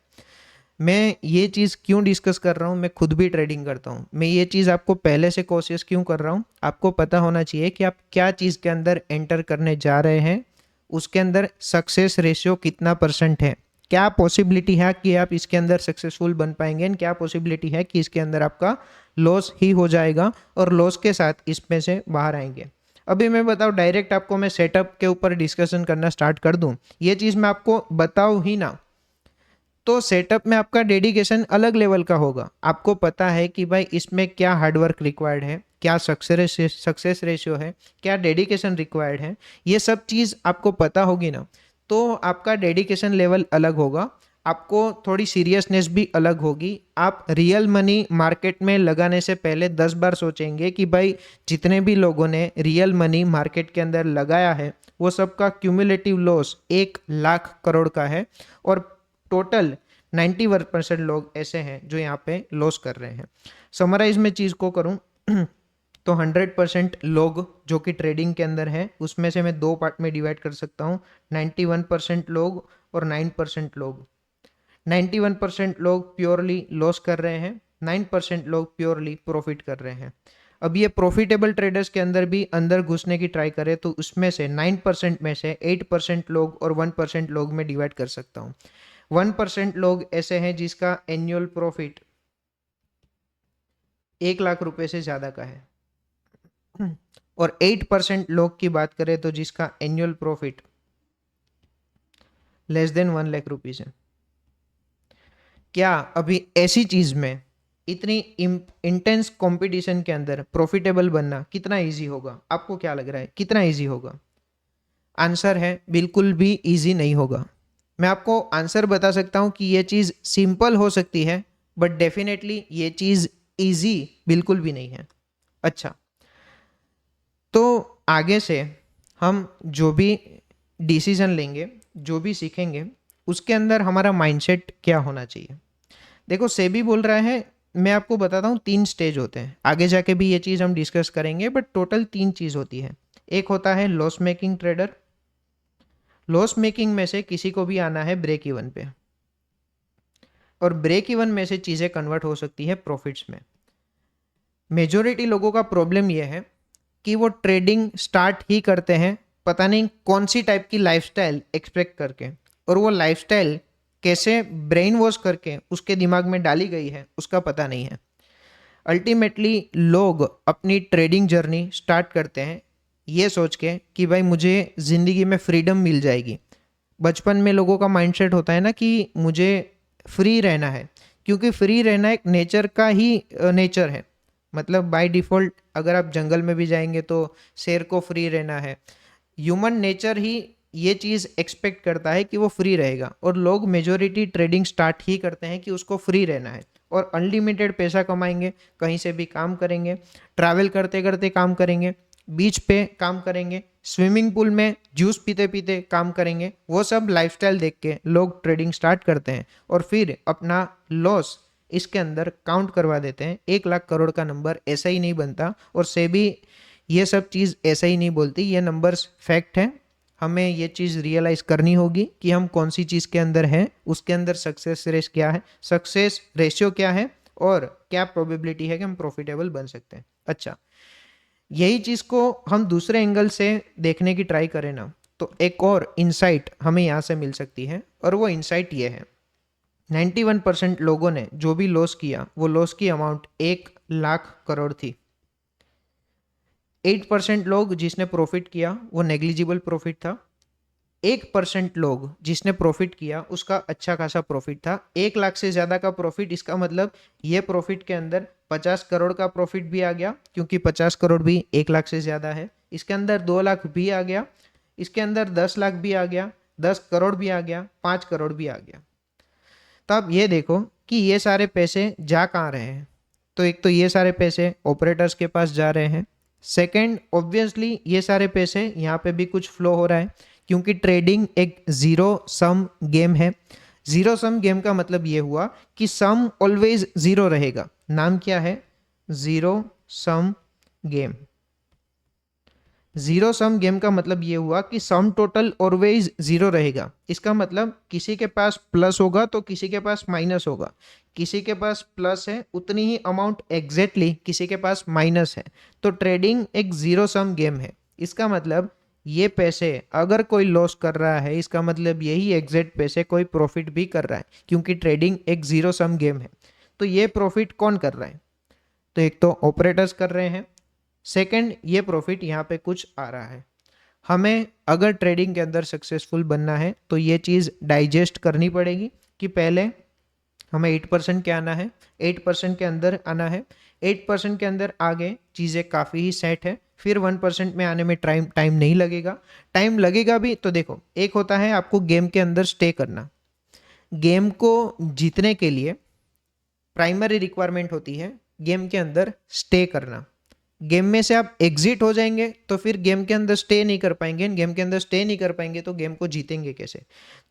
मैं ये चीज़ क्यों डिस्कस कर रहा हूँ, मैं खुद भी ट्रेडिंग करता हूँ, मैं ये चीज़ आपको पहले से कॉशियस क्यों कर रहा हूँ, आपको पता होना चाहिए कि आप क्या चीज़ के अंदर एंटर करने जा रहे हैं, उसके अंदर सक्सेस रेशियो कितना % है। क्या पॉसिबिलिटी है कि आप इसके अंदर सक्सेसफुल बन पाएंगे एंड क्या पॉसिबिलिटी है कि इसके अंदर आपका लॉस ही हो जाएगा और लॉस के साथ इसमें से बाहर आएंगे। अभी मैं बताऊँ डायरेक्ट आपको मैं सेटअप के ऊपर डिस्कशन करना स्टार्ट कर दूँ, ये चीज़ मैं आपको बताऊँ ही ना, तो सेटअप में आपका डेडिकेशन अलग लेवल का होगा। आपको पता है कि भाई इसमें क्या हार्डवर्क रिक्वायर्ड है, क्या सक्सेस रेशियो है, क्या डेडिकेशन रिक्वायर्ड है, ये सब चीज़ आपको पता होगी ना, तो आपका डेडिकेशन लेवल अलग होगा, आपको थोड़ी सीरियसनेस भी अलग होगी। आप रियल मनी मार्केट में लगाने से पहले 10 बार सोचेंगे कि भाई जितने भी लोगों ने रियल मनी मार्केट के अंदर लगाया है वो सबका क्यूमुलेटिव लॉस 1 लाख करोड़ का है और टोटल 91% लोग ऐसे हैं जो यहाँ पे लॉस कर रहे हैं। समराइज में चीज़ को करूँ तो 100% लोग जो कि ट्रेडिंग के अंदर है उसमें से मैं 2 पार्ट में डिवाइड कर सकता हूँ, 91% लोग और 9% लोग। 91% लोग प्योरली लॉस कर रहे हैं, 9% लोग प्योरली प्रॉफिट कर रहे हैं। अब ये प्रॉफिटेबल ट्रेडर्स के अंदर भी अंदर घुसने की ट्राई करें तो उसमें से 9% में से 8% लोग और 1% लोग में डिवाइड कर सकता हूँ। 1% लोग ऐसे हैं जिसका एनुअल प्रॉफिट 1 लाख रुपए से ज़्यादा का है और 8% लोग की बात करें तो जिसका annual profit less than 1 lakh rupees है। क्या अभी ऐसी चीज़ में इतनी इंटेंस कंपटीशन के अंदर प्रॉफिटेबल बनना कितना इजी होगा? आपको क्या लग रहा है कितना इजी होगा? आंसर है बिल्कुल भी इजी नहीं होगा। मैं आपको आंसर बता सकता हूँ कि ये चीज़ सिंपल हो सकती है बट डेफिनेटली ये चीज़ इजी बिल्कुल भी नहीं है। अच्छा, तो आगे से हम जो भी डिसीजन लेंगे, जो भी सीखेंगे, उसके अंदर हमारा माइंडसेट क्या होना चाहिए। देखो सेबी बोल रहा है, मैं आपको बताता हूँ 3 स्टेज होते हैं, आगे जाके भी ये चीज़ हम डिस्कस करेंगे बट टोटल 3 चीज़ होती है। एक होता है loss making trader, loss making में से किसी को भी आना है ब्रेक इवन पे और ब्रेक इवन में से चीज़ें कन्वर्ट हो सकती है प्रॉफिट्स में। मेजोरिटी लोगों का प्रॉब्लम यह है कि वो ट्रेडिंग स्टार्ट ही करते हैं पता नहीं कौन सी टाइप की लाइफस्टाइल एक्सपेक्ट करके, और वो लाइफस्टाइल कैसे ब्रेन वॉश करके उसके दिमाग में डाली गई है उसका पता नहीं है। अल्टीमेटली लोग अपनी ट्रेडिंग जर्नी स्टार्ट करते हैं ये सोच के कि भाई मुझे ज़िंदगी में फ्रीडम मिल जाएगी। बचपन में लोगों का माइंडसेट होता है ना कि मुझे फ्री रहना है, क्योंकि फ्री रहना एक नेचर का ही नेचर है। मतलब बाय डिफ़ॉल्ट अगर आप जंगल में भी जाएंगे तो शेर को फ्री रहना है। ह्यूमन नेचर ही ये चीज़ एक्सपेक्ट करता है कि वो फ्री रहेगा और लोग मेजोरिटी ट्रेडिंग स्टार्ट ही करते हैं कि उसको फ्री रहना है और अनलिमिटेड पैसा कमाएंगे, कहीं से भी काम करेंगे, ट्रैवल करते करते काम करेंगे, बीच पे काम करेंगे, स्विमिंग पूल में जूस पीते पीते काम करेंगे। वो सब लाइफस्टाइल देख के लोग ट्रेडिंग स्टार्ट करते हैं और फिर अपना लॉस इसके अंदर काउंट करवा देते हैं। 1 लाख करोड़ का नंबर ऐसा ही नहीं बनता और सेबी ये सब चीज़ ऐसा ही नहीं बोलती, ये नंबर्स फैक्ट है। हमें ये चीज़ रियलाइज़ करनी होगी कि हम कौन सी चीज़ के अंदर हैं, उसके अंदर सक्सेस रेस क्या है, सक्सेस रेशियो क्या है और क्या प्रोबेबिलिटी है कि हम प्रॉफिटेबल बन सकते हैं। अच्छा, यही चीज़ को हम दूसरे एंगल से देखने की ट्राई करें ना तो एक और इंसाइट हमें यहाँ से मिल सकती है और वो इंसाइट ये है 91% लोगों ने जो भी लॉस किया वो लॉस की अमाउंट 1 लाख करोड़ थी। 8% लोग जिसने प्रॉफिट किया वो नेग्लिजिबल प्रॉफिट था। 1% लोग जिसने प्रॉफिट किया उसका अच्छा खासा प्रॉफिट था। 1 लाख से ज़्यादा का प्रॉफिट, इसका मतलब ये प्रॉफिट के अंदर 50 करोड़ का प्रॉफिट भी आ गया क्योंकि 50 करोड़ भी 1 लाख से ज़्यादा है। इसके अंदर 2 लाख भी आ गया, इसके अंदर 10 लाख भी आ गया, 10 करोड़ भी आ गया, 5 करोड़ भी आ गया। तो आप ये देखो कि ये सारे पैसे जा कहाँ रहे हैं। तो एक तो ये सारे पैसे ऑपरेटर्स के पास जा रहे हैं। सेकंड, ऑब्वियसली ये सारे पैसे यहाँ पे भी कुछ फ्लो हो रहा है क्योंकि ट्रेडिंग एक ज़ीरो सम गेम है। ज़ीरो सम गेम का मतलब ये हुआ कि सम ऑलवेज ज़ीरो रहेगा। नाम क्या है? ज़ीरो सम गेम। ज़ीरो सम गेम का मतलब ये हुआ कि सम टोटल ऑलवेज ज़ीरो रहेगा। इसका मतलब किसी के पास प्लस होगा तो किसी के पास माइनस होगा, किसी के पास प्लस है उतनी ही अमाउंट एग्जैक्टली किसी के पास माइनस है। तो ट्रेडिंग एक ज़ीरो सम गेम है। इसका मतलब ये पैसे अगर कोई लॉस कर रहा है, इसका मतलब यही एग्जैक्ट पैसे कोई प्रॉफिट भी कर रहा है, क्योंकि ट्रेडिंग एक जीरो सम गेम है। तो ये प्रॉफिट कौन कर रहा है? तो एक तो ऑपरेटर्स कर रहे हैं, सेकंड ये प्रॉफिट यहाँ पे कुछ आ रहा है। हमें अगर ट्रेडिंग के अंदर सक्सेसफुल बनना है तो ये चीज़ डाइजेस्ट करनी पड़ेगी कि पहले हमें 8% के आना है, 8% के अंदर आना है, 8% के अंदर आगे चीज़ें काफ़ी ही सेट है, फिर 1% में आने में टाइम टाइम नहीं लगेगा। टाइम लगेगा भी तो देखो, एक होता है आपको गेम के अंदर स्टे करना। गेम को जीतने के लिए प्राइमरी रिक्वायरमेंट होती है गेम के अंदर स्टे करना। गेम में से आप एग्जिट हो जाएंगे तो फिर गेम के अंदर स्टे नहीं कर पाएंगे, गेम के अंदर स्टे नहीं कर पाएंगे तो गेम को जीतेंगे कैसे?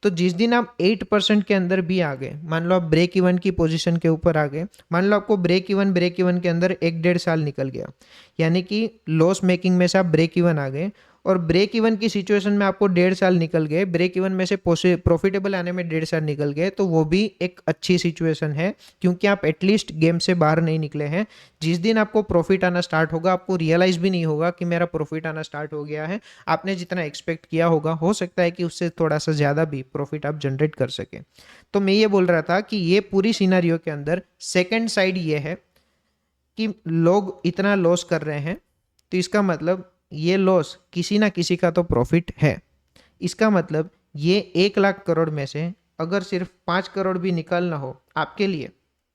तो जिस दिन आप 8% के अंदर भी आ गए, मान लो आप ब्रेक इवन की पोजीशन के ऊपर आ गए, मान लो आपको ब्रेक इवन के अंदर 1-1.5 साल निकल गया, यानी कि लॉस मेकिंग में से आप ब्रेक इवन आ गए, और ब्रेक इवन की सिचुएशन में आपको 1.5 साल निकल गए, ब्रेक इवन में से प्रॉफिटेबल आने में 1.5 साल निकल गए, तो वो भी एक अच्छी सिचुएशन है, क्योंकि आप एटलीस्ट गेम से बाहर नहीं निकले हैं। जिस दिन आपको प्रॉफिट आना स्टार्ट होगा, आपको रियलाइज भी नहीं होगा कि मेरा प्रॉफिट आना स्टार्ट हो गया है। आपने जितना एक्सपेक्ट किया होगा, हो सकता है कि उससे थोड़ा सा ज़्यादा भी प्रॉफिट आप जनरेट कर सके। तो मैं ये बोल रहा था कि ये पूरी सिनारियो के अंदर सेकेंड साइड ये है कि लोग इतना लॉस कर रहे हैं, तो इसका मतलब ये लॉस किसी ना किसी का तो प्रॉफिट है। इसका मतलब ये 1 लाख करोड़ में से अगर सिर्फ 5 करोड़ भी निकालना हो आपके लिए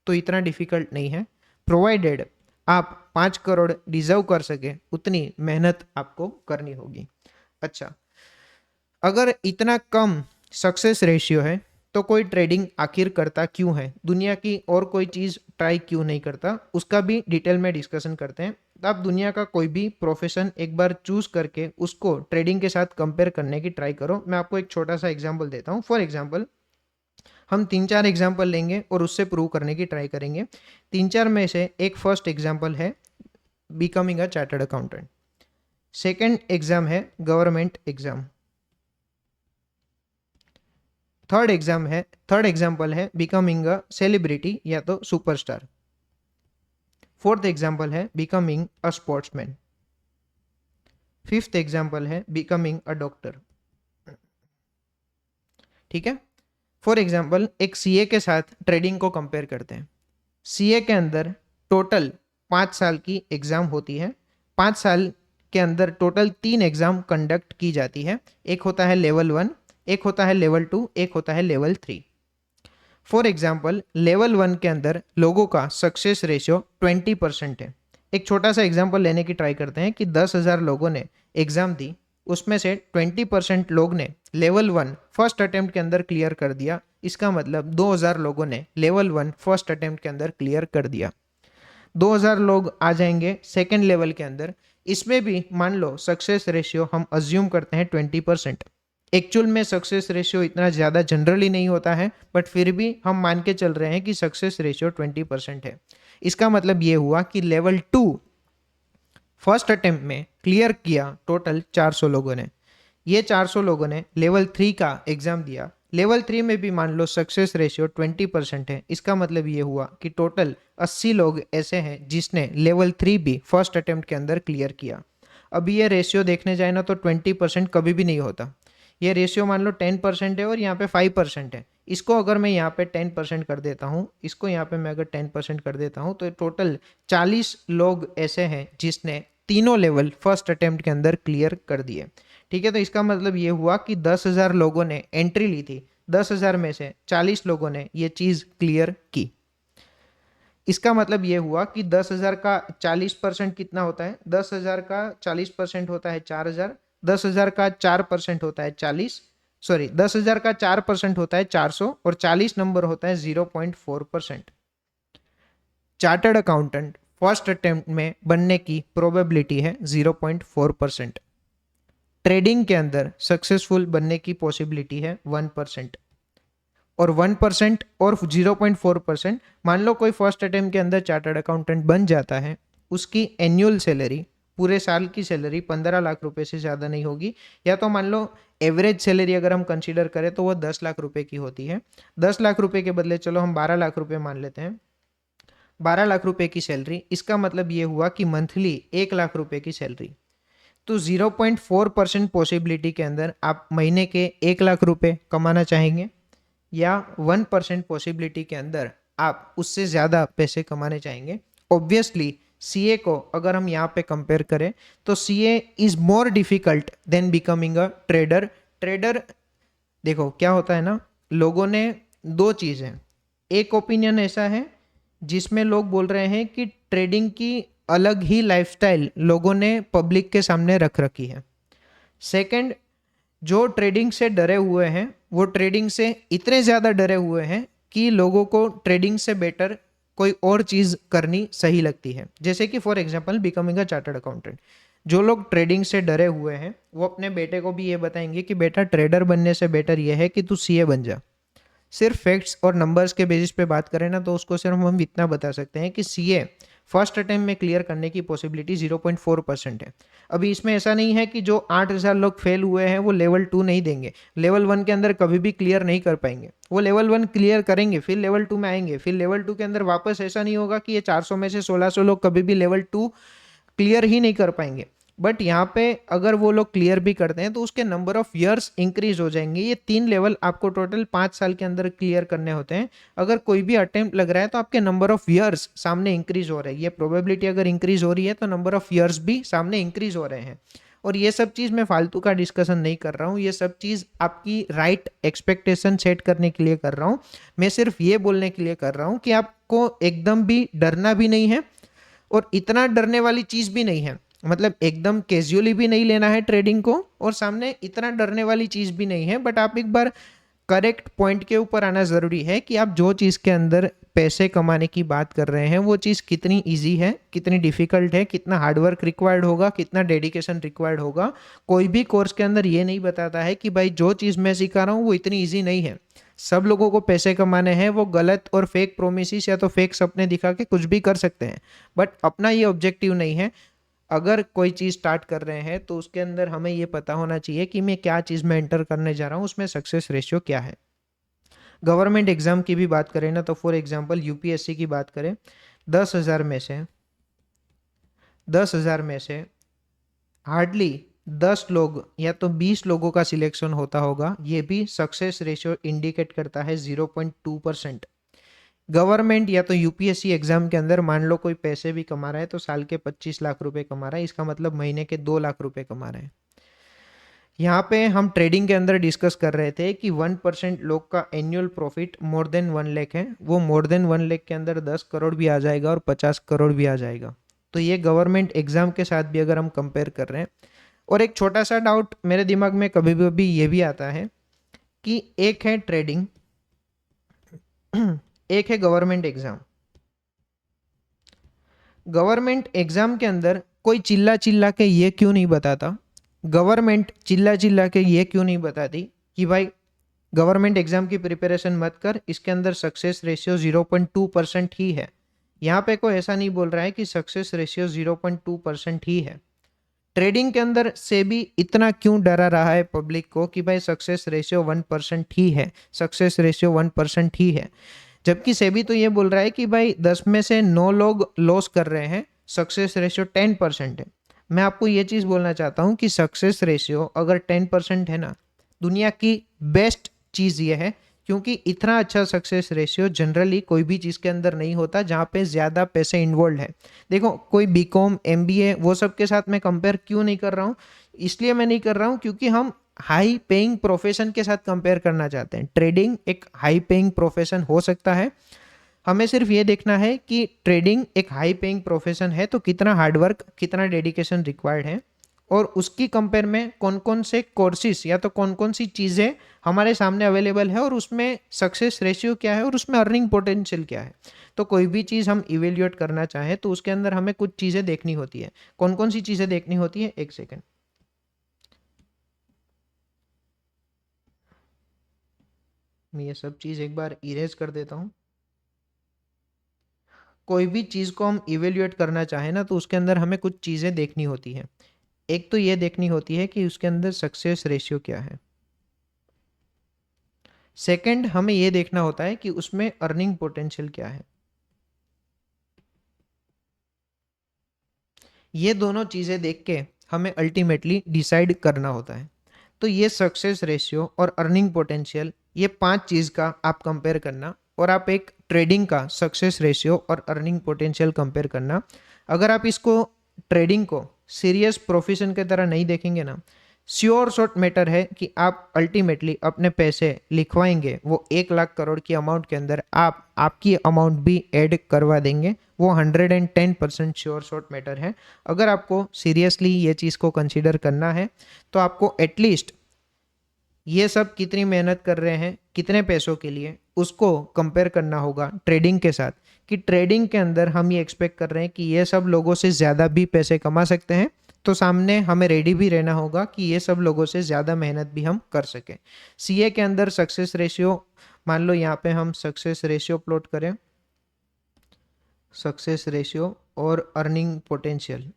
तो इतना डिफिकल्ट नहीं है, प्रोवाइडेड आप 5 करोड़ डिजर्व कर सके, उतनी मेहनत आपको करनी होगी। अच्छा, अगर इतना कम सक्सेस रेशियो है तो कोई ट्रेडिंग आखिर करता क्यों है? दुनिया की और कोई चीज़ ट्राई क्यों नहीं करता? उसका भी डिटेल में डिस्कशन करते हैं। तो आप दुनिया का कोई भी प्रोफेशन एक बार चूज करके उसको ट्रेडिंग के साथ कंपेयर करने की ट्राई करो। मैं आपको एक छोटा सा एग्जांपल देता हूँ। फॉर एग्जांपल हम 3-4 एग्जांपल लेंगे और उससे प्रूव करने की ट्राई करेंगे। 3-4 में से एक फर्स्ट एग्जांपल है becoming a chartered accountant, second exam है गवर्नमेंट एग्जाम, थर्ड एग्जाम्पल है बिकमिंग अ सेलिब्रिटी या तो सुपरस्टार, फोर्थ एग्जाम्पल है becoming a sportsman, fifth example है बिकमिंग अ डॉक्टर। ठीक है, फॉर एग्जाम्पल एक सीए के साथ ट्रेडिंग को कंपेयर करते हैं। सीए के अंदर टोटल 5 साल की एग्जाम होती है, 5 साल के अंदर टोटल 3 एग्जाम कंडक्ट की जाती है। एक होता है लेवल 1, एक होता है लेवल 2, एक होता है लेवल 3। फॉर एग्जाम्पल लेवल 1 के अंदर लोगों का सक्सेस रेशियो 20% है। एक छोटा सा एग्जाम्पल लेने की ट्राई करते हैं कि 10,000 लोगों ने एग्जाम दी, उसमें से 20% लोग ने लेवल 1 फर्स्ट अटेम्प्ट के अंदर क्लियर कर दिया। इसका मतलब 2,000 लोगों ने लेवल 1 फर्स्ट अटेम्प्ट के अंदर क्लियर कर दिया। 2,000 लोग आ जाएंगे सेकेंड लेवल के अंदर, इसमें भी मान लो सक्सेस रेशियो हम अज्यूम करते हैं 20%। एक्चुअल में सक्सेस रेशियो इतना ज़्यादा जनरली नहीं होता है, बट फिर भी हम मान के चल रहे हैं कि सक्सेस रेशियो 20% है। इसका मतलब ये हुआ कि लेवल 2 फर्स्ट अटेम्प्ट में क्लियर किया टोटल 400 लोगों ने। ये 400 लोगों ने लेवल 3 का एग्जाम दिया, लेवल 3 में भी मान लो सक्सेस रेशियो 20% है। इसका मतलब ये हुआ कि टोटल 80 लोग ऐसे हैं जिसने लेवल 3 भी फर्स्ट अटेम्प्ट के अंदर क्लियर किया। अभी ये रेशियो देखने जाए ना तो 20% कभी भी नहीं होता। ये रेशियो मान लो 10% है और यहाँ पे 5% है। इसको अगर मैं यहाँ पे 10% कर देता हूँ, इसको यहाँ पे मैं अगर 10% कर देता हूँ, तो टोटल 40 लोग ऐसे हैं जिसने तीनों लेवल फर्स्ट अटेम्प्ट के अंदर क्लियर कर दिए। ठीक है, तो इसका मतलब ये हुआ कि 10,000 लोगों ने एंट्री ली थी, 10,000 में से 40 लोगों ने ये चीज़ क्लियर की। इसका मतलब ये हुआ कि 10,000 का 40% कितना होता है? 10,000 का 40% होता है 4,000, 10,000 का 4% होता है 40, सॉरी 10,000 का 4% होता है 400, और 40 नंबर होता है 0.4%। चार्टर्ड अकाउंटेंट फर्स्ट अटेम्प्ट में बनने की प्रोबेबिलिटी है 0.4%। ट्रेडिंग के अंदर सक्सेसफुल बनने की पॉसिबिलिटी है 1%। और 1% और 0.4%, मान लो कोई फर्स्ट अटेम्प्ट के अंदर चार्टर्ड अकाउंटेंट बन जाता है, उसकी एनुअल सैलरी, पूरे साल की सैलरी 15 लाख रुपए से ज़्यादा नहीं होगी। या तो मान लो एवरेज सैलरी अगर हम कंसीडर करें तो वो 10 लाख रुपए की होती है। 10 लाख रुपए के बदले चलो हम 12 लाख रुपए मान लेते हैं। 12 लाख रुपए की सैलरी, इसका मतलब ये हुआ कि मंथली 1 लाख रुपए की सैलरी। तो 0.4% पॉसिबिलिटी के अंदर आप महीने के 1 लाख रुपए कमाना चाहेंगे, या 1% पॉसिबिलिटी के अंदर आप उससे ज़्यादा पैसे कमाने चाहेंगे। ऑब्वियसली सीए को अगर हम यहाँ पे कंपेयर करें तो CA is more difficult than becoming a trader. Trader, देखो क्या होता है ना, लोगों ने दो चीज़ है, एक ओपिनियन ऐसा है जिसमें लोग बोल रहे हैं कि ट्रेडिंग की अलग ही लाइफस्टाइल लोगों ने पब्लिक के सामने रख रखी है। सेकंड, जो ट्रेडिंग से डरे हुए हैं वो ट्रेडिंग से इतने ज़्यादा डरे हुए हैं कि लोगों को ट्रेडिंग से बेटर कोई और चीज़ करनी सही लगती है। जैसे कि for example becoming a chartered accountant. जो लोग ट्रेडिंग से डरे हुए हैं वो अपने बेटे को भी ये बताएंगे कि बेटा ट्रेडर बनने से बेटर ये है कि तू सीए बन जा। सिर्फ फैक्ट्स और नंबर्स के बेसिस पे बात करें ना तो उसको सिर्फ हम इतना बता सकते हैं कि सीए फर्स्ट अटेम्प्ट में क्लियर करने की पॉसिबिलिटी 0.4% है। अभी इसमें ऐसा नहीं है कि जो 8,000 लोग फेल हुए हैं वो लेवल 2 नहीं देंगे, लेवल 1 के अंदर कभी भी क्लियर नहीं कर पाएंगे। वो लेवल 1 क्लियर करेंगे, फिर लेवल 2 में आएंगे, फिर लेवल 2 के अंदर वापस ऐसा नहीं होगा कि ये 400 में से 1600 लोग कभी भी लेवल 2 क्लियर ही नहीं कर पाएंगे। बट यहाँ पे अगर वो लोग क्लियर भी करते हैं तो उसके नंबर ऑफ ईयर्स इंक्रीज हो जाएंगे। ये 3 लेवल आपको टोटल 5 साल के अंदर क्लियर करने होते हैं। अगर कोई भी अटेम्प्ट लग रहा है तो आपके नंबर ऑफ ईयर्स सामने इंक्रीज हो रही है। ये प्रोबेबिलिटी अगर इंक्रीज हो रही है तो नंबर ऑफ ईयर्स भी सामने इंक्रीज हो रहे हैं। और ये सब चीज़ मैं फालतू का डिस्कशन नहीं कर रहा हूँ, ये सब चीज़ आपकी राइट एक्सपेक्टेशन सेट करने के लिए कर रहा हूँ। मैं सिर्फ ये बोलने के लिए कर रहा हूँ कि आपको एकदम भी डरना भी नहीं है और इतना डरने वाली चीज़ भी नहीं है। मतलब एकदम कैजुअली भी नहीं लेना है ट्रेडिंग को और सामने इतना डरने वाली चीज़ भी नहीं है। बट आप एक बार करेक्ट पॉइंट के ऊपर आना ज़रूरी है कि आप जो चीज़ के अंदर पैसे कमाने की बात कर रहे हैं वो चीज़ कितनी इजी है, कितनी डिफ़िकल्ट है, कितना हार्डवर्क रिक्वायर्ड होगा, कितना डेडिकेशन रिक्वायर्ड होगा। कोई भी कोर्स के अंदर ये नहीं बताता है कि भाई जो चीज़ मैं सिखा रहा हूँ वो इतनी ईजी नहीं है। सब लोगों को पैसे कमाने हैं, वो गलत और फेक प्रोमिस या तो फेक सपने दिखा के कुछ भी कर सकते हैं, बट अपना ये ऑब्जेक्टिव नहीं है। अगर कोई चीज़ स्टार्ट कर रहे हैं तो उसके अंदर हमें ये पता होना चाहिए कि मैं क्या चीज़ में एंटर करने जा रहा हूँ, उसमें सक्सेस रेशियो क्या है। गवर्नमेंट एग्जाम की भी बात करें ना तो फॉर एग्जांपल यूपीएससी की बात करें, 10,000 में से 10,000 में से हार्डली 10 लोग या तो 20 लोगों का सिलेक्शन होता होगा। ये भी सक्सेस रेशियो इंडिकेट करता है 0.2%। गवर्नमेंट या तो यूपीएससी एग्जाम के अंदर मान लो कोई पैसे भी कमा रहा है तो साल के 25 लाख रुपए कमा रहा है, इसका मतलब महीने के 2 लाख रुपए कमा रहे हैं। यहाँ पे हम ट्रेडिंग के अंदर डिस्कस कर रहे थे कि 1% लोग का annual profit more than 1 lakh है। वो मोर देन 1 लाख के अंदर 10 करोड़ भी आ जाएगा और 50 करोड़ भी आ जाएगा। तो ये गवर्नमेंट एग्जाम के साथ भी अगर हम कंपेयर कर रहे हैं। और एक छोटा सा डाउट मेरे दिमाग में कभी कभी ये भी आता है कि एक है ट्रेडिंग, एक है गवर्नमेंट एग्जाम। गवर्नमेंट एग्जाम के अंदर कोई चिल्ला चिल्ला के ये क्यों नहीं बताता, गवर्नमेंट चिल्ला चिल्ला के ये क्यों नहीं बताती कि भाई गवर्नमेंट एग्जाम की प्रिपरेशन मत कर, इसके अंदर सक्सेस रेशियो 0.2% ही है। यहाँ पे कोई ऐसा नहीं बोल रहा है कि सक्सेस रेशियो 0.2% ही है। ट्रेडिंग के अंदर से भी इतना क्यों डरा रहा है पब्लिक को कि भाई सक्सेस रेशियो 1% ही है, सक्सेस रेशियो 1% ही है। जबकि सेबी तो ये बोल रहा है कि भाई 10 में से 9 लोग लॉस कर रहे हैं, सक्सेस रेशियो 10% है। मैं आपको ये चीज़ बोलना चाहता हूँ कि सक्सेस रेशियो अगर 10% है ना, दुनिया की बेस्ट चीज़ ये है, क्योंकि इतना अच्छा सक्सेस रेशियो जनरली कोई भी चीज़ के अंदर नहीं होता जहाँ पे ज़्यादा पैसे इन्वॉल्व है। देखो कोई बीकॉम एमबीए वो सब के साथ मैं कंपेयर क्यों नहीं कर रहा हूँ, इसलिए मैं नहीं कर रहा हूँ क्योंकि हम हाई पेइंग प्रोफेशन के साथ कंपेयर करना चाहते हैं। ट्रेडिंग एक हाई पेइंग प्रोफेशन हो सकता है, हमें सिर्फ ये देखना है कि ट्रेडिंग एक हाई पेइंग प्रोफेशन है तो कितना हार्डवर्क, कितना डेडिकेशन रिक्वायर्ड है, और उसकी कंपेयर में कौन कौन से कोर्सेज या तो कौन कौन सी चीज़ें हमारे सामने अवेलेबल है और उसमें सक्सेस रेशियो क्या है और उसमें अर्निंग पोटेंशियल क्या है। तो कोई भी चीज़ हम इवेल्यूएट करना चाहें तो उसके अंदर हमें कुछ चीज़ें देखनी होती है। कौन कौन सी चीज़ें देखनी होती है, एक सेकेंड। मैं ये सब चीज़ एक बार इरेज कर देता हूँ। कोई भी चीज़ को हम इवेल्यूएट करना चाहें ना तो उसके अंदर हमें कुछ चीज़ें देखनी होती हैं। एक तो ये देखनी होती है कि उसके अंदर सक्सेस रेशियो क्या है। सेकंड, हमें ये देखना होता है कि उसमें अर्निंग पोटेंशियल क्या है। ये दोनों चीज़ें देख के हमें अल्टीमेटली डिसाइड करना होता है। तो ये सक्सेस रेशियो और अर्निंग पोटेंशियल, ये 5 चीज़ का आप कंपेयर करना, और आप एक ट्रेडिंग का सक्सेस रेशियो और अर्निंग पोटेंशियल कंपेयर करना। अगर आप इसको ट्रेडिंग को सीरियस प्रोफेशन की तरह नहीं देखेंगे ना, श्योर शॉर्ट मैटर है कि आप अल्टीमेटली अपने पैसे लिखवाएंगे वो 1 लाख करोड़ की अमाउंट के अंदर, आप आपकी अमाउंट भी ऐड करवा देंगे, वो 110% श्योर शॉर्ट मैटर है। अगर आपको सीरियसली ये चीज़ को कंसिडर करना है तो आपको एटलीस्ट ये सब कितनी मेहनत कर रहे हैं कितने पैसों के लिए, उसको कंपेयर करना होगा ट्रेडिंग के साथ, कि ट्रेडिंग के अंदर हम ये एक्सपेक्ट कर रहे हैं कि ये सब लोगों से ज़्यादा भी पैसे कमा सकते हैं, तो सामने हमें रेडी भी रहना होगा कि ये सब लोगों से ज़्यादा मेहनत भी हम कर सकें। सीए के अंदर सक्सेस रेशियो, मान लो यहाँ पे हम सक्सेस रेशियो प्लॉट करें, सक्सेस रेशियो और अर्निंग पोटेंशियल।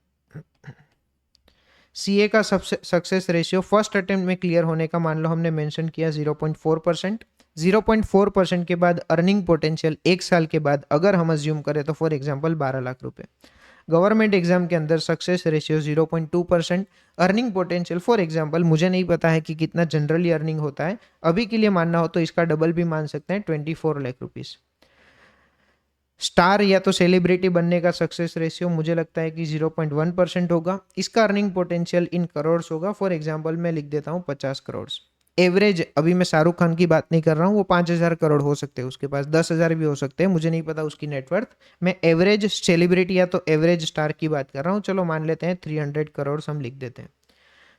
सीए का सबसे सक्सेस रेशियो फर्स्ट अटेम्प्ट में क्लियर होने का मान लो हमने मेंशन किया 0.4%। 0.4% के बाद अर्निंग पोटेंशियल 1 साल के बाद अगर हम अज्यूम करें तो फॉर एग्जांपल 12 लाख रुपए। गवर्नमेंट एग्जाम के अंदर success ratio 0.2%। Earning potential for example, मुझे नहीं पता है कि कितना जनरली अर्निंग होता है, अभी के लिए मानना हो तो इसका डबल भी मान सकते हैं, 24 लाख रुपीस। स्टार या तो सेलिब्रिटी बनने का सक्सेस रेशियो मुझे लगता है कि 0.1% होगा। इसका अर्निंग पोटेंशियल इन करोड़ होगा, फॉर एग्जांपल मैं लिख देता हूँ 50 करोड़। एवरेज, अभी मैं शाहरुख खान की बात नहीं कर रहा हूँ, वो 5,000 करोड़ हो सकते हैं, उसके पास 10,000 भी हो सकते हैं, मुझे नहीं पता उसकी नेटवर्थ। मैं एवरेज सेलिब्रिटी या तो एवरेज स्टार की बात कर रहा हूँ, चलो मान लेते हैं 300 करोड़ हम लिख देते हैं।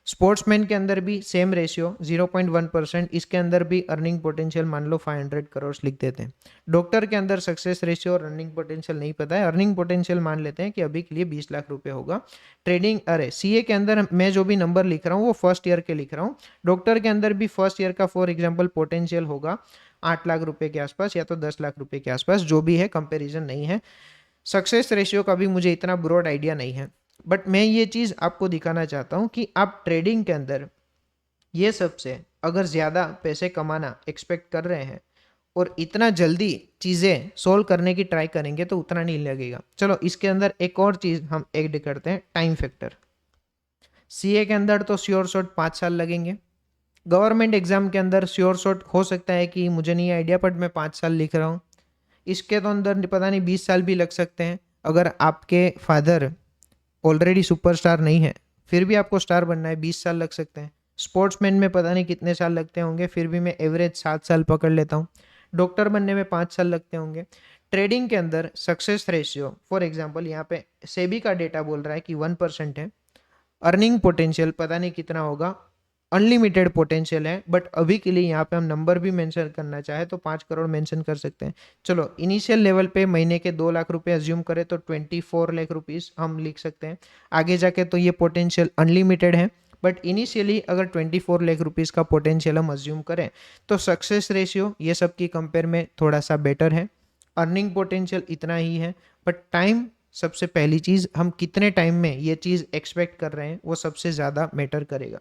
स्पोर्ट्समैन के अंदर भी सेम रेशियो 0.1%, इसके अंदर भी अर्निंग पोटेंशियल मान लो 500 करोड़ लिख देते हैं। डॉक्टर के अंदर सक्सेस रेशियो और अर्निंग पोटेंशियल नहीं पता है, अर्निंग पोटेंशियल मान लेते हैं कि अभी के लिए 20 लाख रुपए होगा। ट्रेडिंग, अरे सीए के अंदर मैं जो भी नंबर लिख रहा हूँ वो फर्स्ट ईयर के लिख रहा हूँ। डॉक्टर के अंदर भी फर्स्ट ईयर का फॉर एग्जाम्पल पोटेंशियल होगा 8 लाख रुपए के आसपास या तो 10 लाख रुपए के आसपास, जो भी है, कंपेरिजन नहीं है। सक्सेस रेशियो का भी मुझे इतना ब्रॉड आइडिया नहीं है, बट मैं ये चीज़ आपको दिखाना चाहता हूँ कि आप ट्रेडिंग के अंदर ये सबसे अगर ज़्यादा पैसे कमाना एक्सपेक्ट कर रहे हैं और इतना जल्दी चीज़ें सोल्व करने की ट्राई करेंगे तो उतना नहीं लगेगा। चलो इसके अंदर एक और चीज़ हम ऐड करते हैं, टाइम फैक्टर। सीए के अंदर तो श्योर शॉट 5 साल लगेंगे। गवर्नमेंट एग्जाम के अंदर श्योर शॉट हो सकता है कि मुझे नहीं आइडिया, बट मैं 5 साल लिख रहा हूँ। इसके तो अंदर पता नहीं 20 साल भी लग सकते हैं। अगर आपके फादर ऑलरेडी सुपरस्टार नहीं है फिर भी आपको स्टार बनना है, 20 साल लग सकते हैं। स्पोर्ट्समैन में पता नहीं कितने साल लगते होंगे, फिर भी मैं एवरेज 7 साल पकड़ लेता हूँ। डॉक्टर बनने में 5 साल लगते होंगे। ट्रेडिंग के अंदर सक्सेस रेशियो फॉर एग्जांपल यहाँ पे सेबी का डेटा बोल रहा है कि 1% है। अर्निंग पोटेंशियल पता नहीं कितना होगा, अनलिमिटेड पोटेंशियल है, बट अभी के लिए यहाँ पे हम नंबर भी मेंशन करना चाहे तो 5 करोड़ मेंशन कर सकते हैं। चलो इनिशियल लेवल पे महीने के 2 लाख रुपए अज्यूम करें तो 24 लाख रुपीस हम लिख सकते हैं। आगे जाके तो ये पोटेंशियल अनलिमिटेड है, बट इनिशियली अगर 24 लाख रुपीस का पोटेंशियल हम अज्यूम करें तो सक्सेस रेशियो ये सब की कंपेयर में थोड़ा सा बेटर है। अर्निंग पोटेंशियल इतना ही है, बट टाइम सबसे पहली चीज़, हम कितने टाइम में ये चीज़ एक्सपेक्ट कर रहे हैं वो सबसे ज़्यादा मैटर करेगा।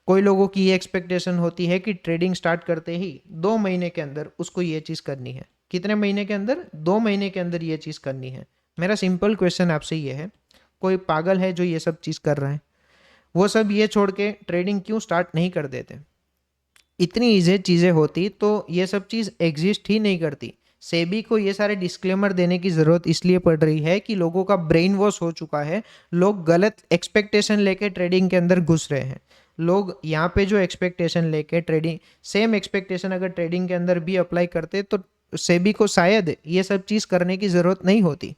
कोई लोगों की ये एक्सपेक्टेशन होती है कि ट्रेडिंग स्टार्ट करते ही 2 महीने के अंदर उसको ये चीज़ करनी है। कितने महीने के अंदर? 2 महीने के अंदर ये चीज़ करनी है। मेरा सिंपल क्वेश्चन आपसे ये है, कोई पागल है जो ये सब चीज़ कर रहा है? वो सब ये छोड़ के ट्रेडिंग क्यों स्टार्ट नहीं कर देते? इतनी ईजी चीज़ें होती तो ये सब चीज़ एग्जिस्ट ही नहीं करती। सेबी को ये सारे डिस्क्लेमर देने की ज़रूरत इसलिए पड़ रही है कि लोगों का ब्रेन वॉश हो चुका है, लोग गलत एक्सपेक्टेशन लेके ट्रेडिंग के अंदर घुस रहे हैं। लोग यहाँ पे जो एक्सपेक्टेशन लेके ट्रेडिंग, सेम एक्सपेक्टेशन अगर ट्रेडिंग के अंदर भी अप्लाई करते तो सेबी को शायद ये सब चीज़ करने की ज़रूरत नहीं होती।